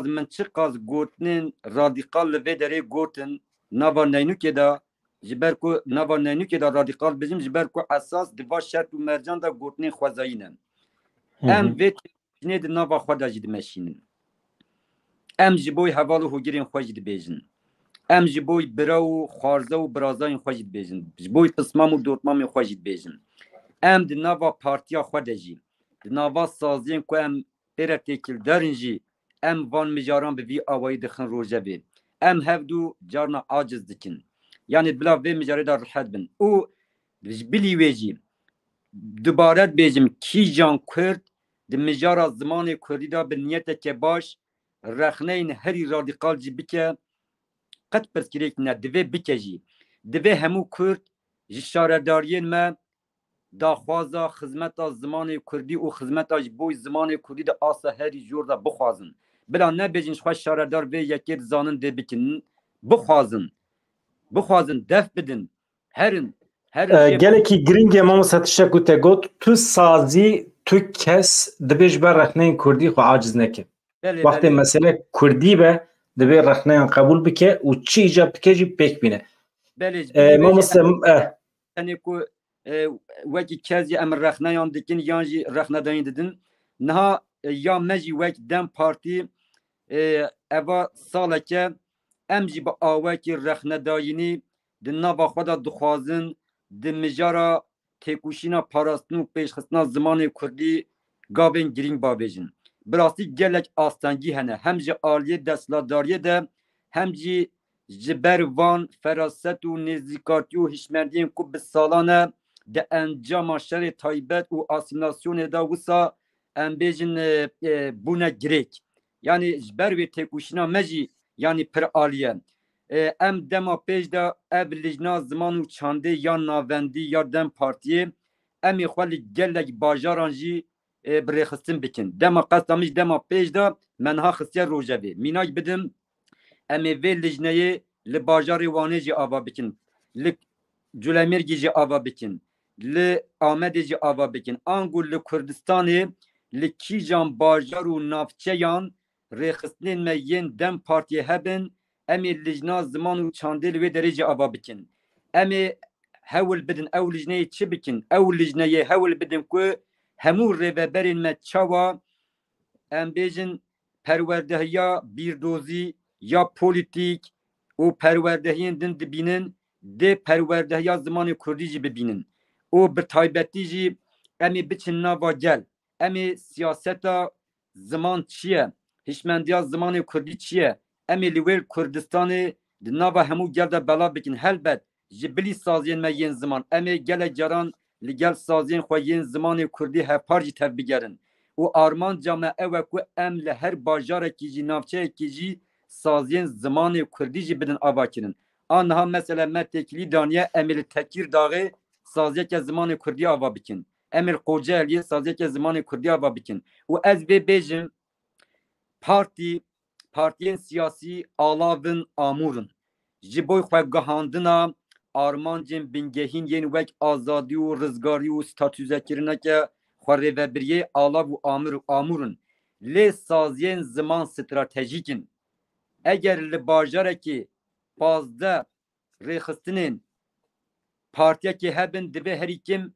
min çi qas gotinên radîqal li vê derê gotin nava neynûkê da ji ber ku nava neynûkê da radîqal bijim ji ber ku esas diva şert û mercan da gotinên xwezayî ne. Em vê têkînê di nava xwe da jî dimeşînin. Em ji bo heval û hûgirên xwe jî dibêjin. Em ji bo bira û xwarza û birazayên xwe jî dibêjin. Ji bo tismam û dotmamên xwe jî dibêjin. Em di nava partiya xwe de jî di nava saziyên ku em pêre têkildarin jî em van mijaran bi vî awayî dixin rojevê. Em hevdû carna aciz dikin. Yani bila vê mijarê da rihet bin. û ji bilî wê jî dubare dibêjim kîjan Kurd di mijara zimanê Kurdî da bi niyeteke baş rexneyên herî radîqal jî bike qet pirsgirêk ne divê bike jî. Divê hemû Kurd ji şaredariyên me daxwaza xizmeta zimanê Kurdî û xizmeta ji bo zimanê Kurdî de asa herî jor da bixwazin. Bila nebêjin ji xwe şaredar vê yekê dizanin dê bikin. Bixwazin def bidin. Herin gelekî girîng e mamoste tiştek ku te got tu sazî tu kes dibe ji ber rexneyên Kurdî xwe aciz neke. Wextê mesele Kurdî be divê rexneyan qebûl bike û çi îcab bike jî pêk bîne. Mamoste tenê ku wekî kes jî em rexneyan dikin yan jî rexnedayîn didin. Niha ya me jî wek Dem Partî eva saleke em jî bi awekî rexnedayînî di nava xwe da dixwazin di mijara têkuşîna parastin û pêşxistina zimanê Kurdî gavên girîng babêjin. Bi rastî gelek astengî hene hem ji aliyê desthilatdariyê de hem jî ji ber van feraset û nêzîkartî û hişmendiyên ku bi salan e di encama şerê taybet û asîlasyonê da wisa em bêjin bûne girêk. Yani ji ber vê têkuşîna me jî yani pir aliye. Em dema pêş de ev lijna ziman û çandê ya navendî ya Dem Partiyê em ê xwe li gelek bajaran jî birêxistin bikin. Dema qesda min ji dema pêş de me niha xistiye rojevê. Mînak bidim em ê vê lijneyê li bajarê Wanê jî ava bikin. Li Culemêrgî jî ava bikin. Li Amedê jî ava bikin. Angu li Kurdistanê li kîjan bajar û navçeyan rêxistinên me yên Dem Partiyê hebin em ê lijna ziman û çandê li wê derê jî ava bikin. Em ê hewil bidin ew lijneyê çi bikin? Ew lijneyê hewil bidin ku hemû rêveberên me çawa em bêjin perwerdehiya bîrdozî ya polîtîk û perwerdehiyên din dibînin dê perwerdehiya zimanê Kurdî jî bibînin. û bi taybetî jî em ê biçin nava gel. Em ê siyaseta ziman çi ye? Hişmendiya zimanê Kurdî çi ye? Em ê li wê Kurdistanê Dinava hemû gel de bela bikin helbet ji bilî saziyên me yên ziman em ê gelek caran li gel saziyên xwe yên zimanê Kurdî hevpar jî tev bigerin û armanca me ew e ku em li her bajarekî jî navçeyekî jî saziyên zimanê Kurdî jî bidin avakirin. Aniha mesela me têkilî daniye em ê li Tekirdağê saziyeke zimanê Kurdî ava bikin. Em ê li Kocaeli'ye saziyeke zimanê Kurdî ava bikin. û ez vê bêjim partiyên siyasî alavin amûrin ji bo xwe gihandina armancên bingehîn yên wek azadî û rizgarî û statûzekirineke xwerêvebiriyê alav û amûrin lê saziyên ziman stratejîkin. Eger li bajarekî 15 rêxistinên partiyekê hebin divê herî kim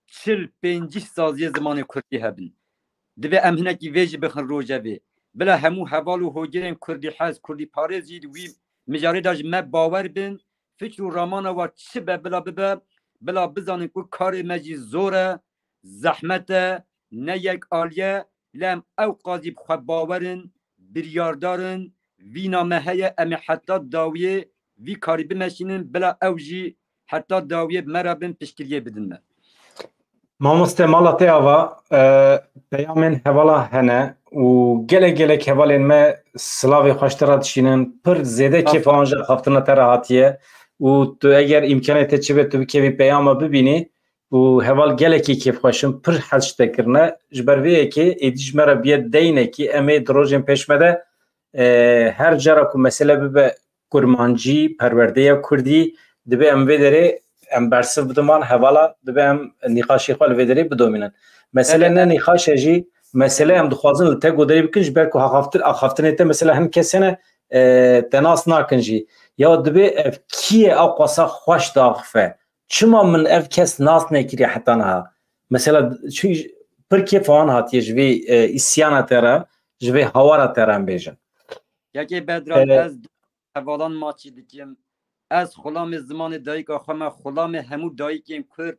40-50 saziyê zimanê Kurdî hebin. Divê em hinekî vê jî bixin rojevê. Bila hemû heval û hogirên Kurdî hez Kurdî parêz jî wî mijarê da ji me bawer bin fikr û ramana wa çi be bila bibe bila bizanin ku karê me jî zor e zehmet e ne yek aliye lem ew qazî xwe bawerin biryardarin vîna me heye em ê heta dawiyê vî karî bimeşînin bila ew jî heta dawiyê me re bin piştgiriyê bidin me. Mamoste mala te ava peyamên hevala hene û gelek hevalên me silavê xweştera dişînin pir zêde kêfan ji xaftina te re hatiye û tu eger îmkanê te çibe tu bikevî peyama bibînî û heval gelekî kêfxweşin pir hez ji te kirine ji ber vê yekê êdî ji me re biye deynekî em ê di rojên pêş me de her cara ku mesele bibe kurmancî perwerdeya Kurdî dibe em vê derê em bersiv bidiman hevala dibe em nîqaşê xwe li vê derê bidomînin. Mesele ne nîqaşe jî mesele em dixwazin li te goderî bikin ji ber ku axaftinê te mesela hin kesene te nas nakin jî ya dibe ev kî ye ew qasa xweş daxife çima min ev kes nas nekiriye heta niha mesela pir kêf wan hatiye ji vê îsyana te re ji vê hawara te re em bêjin. Yekê bedran ez hevalan maçî dikim ez xulamê zimanê dayîka xwe me xulamê hemû dayîkên Kurd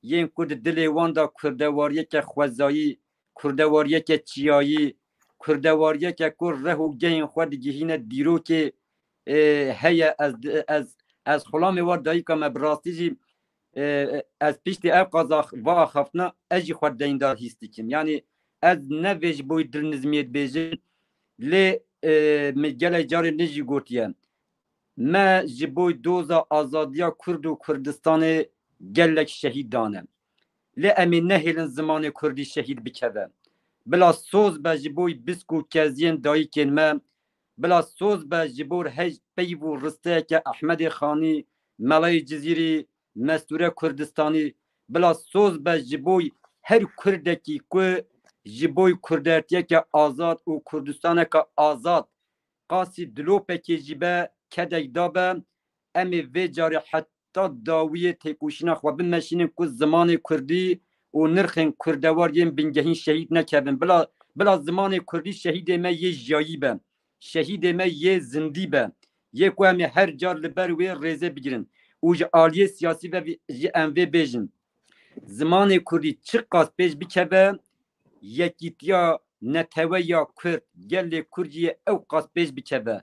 yên ku di dilê wan da kurdewariyeke xwezayî kurdewariyeke çiyayî kurdewariyeke ku reh û gehên xwe digihîne dîrokê heye ez xulamê war dayîka me bi rastî jî ez piştî ev qaza va axaftina ez jî xwe deyndar hîs dikim yani ez ne vê ji bo dilnizmiyê dibêjim lê gelek carê ne jî gotiye me ji bo doza azadiya Kurd û Kurdistanê gelek şehîd dane lê em ê nehêlin zimanê Kurdî şehîd bikeve bila soz be ji bo bisk û keziyên dayîkên me bila soz be ji bo hej peyv û risteyeke Ehmedê Xanî Melayê Cizîrî Mestûre Kurdistanî bila soz be ji bo her Kurdekî ku ji bo kurdertiyeke azad û Kurdistaneke azad qasî dilopekê jî be kedek dabe em ê vê carê heta dawiyê têkoşîna xwe bimeşînin ku zimanê Kurdî û nirxên kurdewariyên bingehîn şehîd nekevin bila zimanê Kurdî şehîdê me yê jiyayî be şehîdê me yê zindî be yê ku em ê her car li ber wê rêzê bigirin û ji aliyê siyasî ve jî em vê bêjin zimanê Kurdî çi qas pêş bikeve yekîtiya neteweya Kurd gelê Kurdiyê ew qas pêş bikeve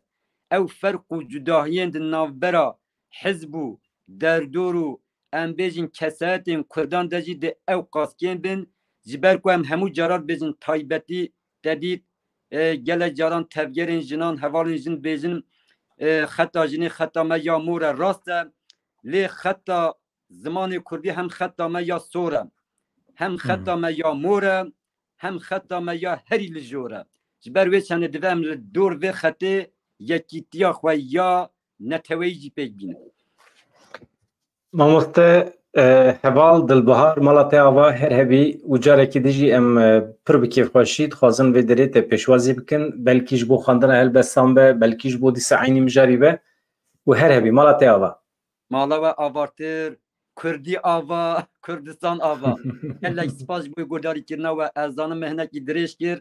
ew ferq û cudahiyên di navbera hizb û derdor û em bêjin kesayetên Kurdan de jî di ew qas kêm bin ji ber ku em hemû caran bêjin taybetî te dît gelek caran tevgerên jinan hevalên jin bêjin xeta jinê xeta me ya mor e rast e lê xeta zimanê Kurdî hem xeta me ya sor e hem xeta me ya mor e hem xeta me ya herî li jor e ji ber wê çandê dibe em li dor vê xetê yekîtiya xwe ya neteweyî jî pêk bînin. Mamoste heval dilbihar mala te ava her hebî û carekî dijî em pir bi kêfxweşî dixwazin vê derê te pêşwazî bikin belkî ji bo xwendina helbestan be belkî ji bo dîsa eynî mijarî be û her hebî mala te ava mala we avartir Kurdî ava Kurdistan ava gelek spas ji bo guhdarîkirina we ez zanim me hinekî dirêj kir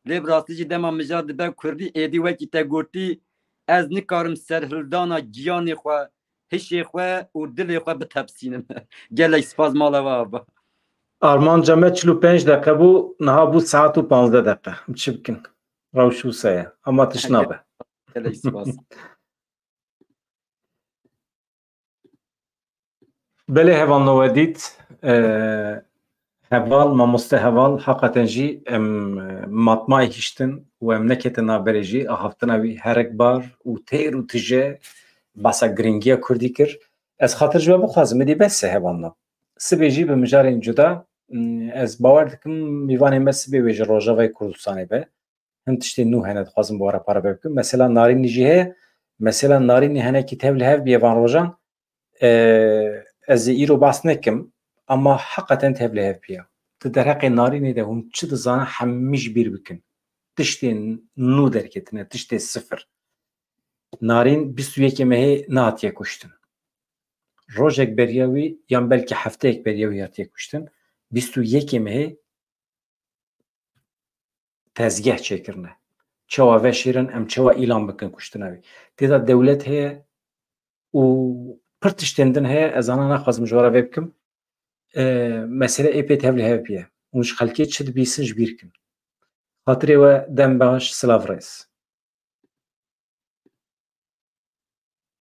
lê bi rastî jî dema mijar dibe Kurdî êdî wekî te gotî ez nikarim serhildana giyanê xwe hişê xwe û dilê xwe bitepsînim gelek spas mala we ava armanca me 45 deqe bû niha bû saet û 15 deqe çi bikin rewş û seye ama tişt nabe gelek spas بله هوان نوادید هوال ماموسته هوال حقیقتا جی مطمئن هشتن و نکت نابره جی آهفتن اوی هرک بار و تیر و تجه بسا گرینگیا کردی کر از خاطر جواب خوازم دی بس هوان نا سبیجی به مجارین جدا از باور دکم میوانه مس بیویج روجاوی کردستانی به هم تشتی نو هند خوازم بوارا پارا بکم مثلا نارین جیه مثلا نارین هنه کی تبل هف بیوان روجان از ایرو باس نکم اما حقیقتا تبل هف بیا تدرق نارینی ده هم چه دزانه همیش بیر بکن تشتی نو درکتنه تشتی صفر نارین 21 مهی نهاتیه کشتن روزک بریاوی یا بلکه هفته یک بریاوی هاتیه کشتن 21 مهی تزگه چکرنه چوا وشیرن ام چوا ایلان بکن کشتناوی دیدا دولت هی و پرتشتندن هی از آنها نخواست مجوره بکم مسئله ای پی تبلی هی بیه اونش خلقیت شد بیسنج بیر کن خاطری و دم باش سلاف رئیس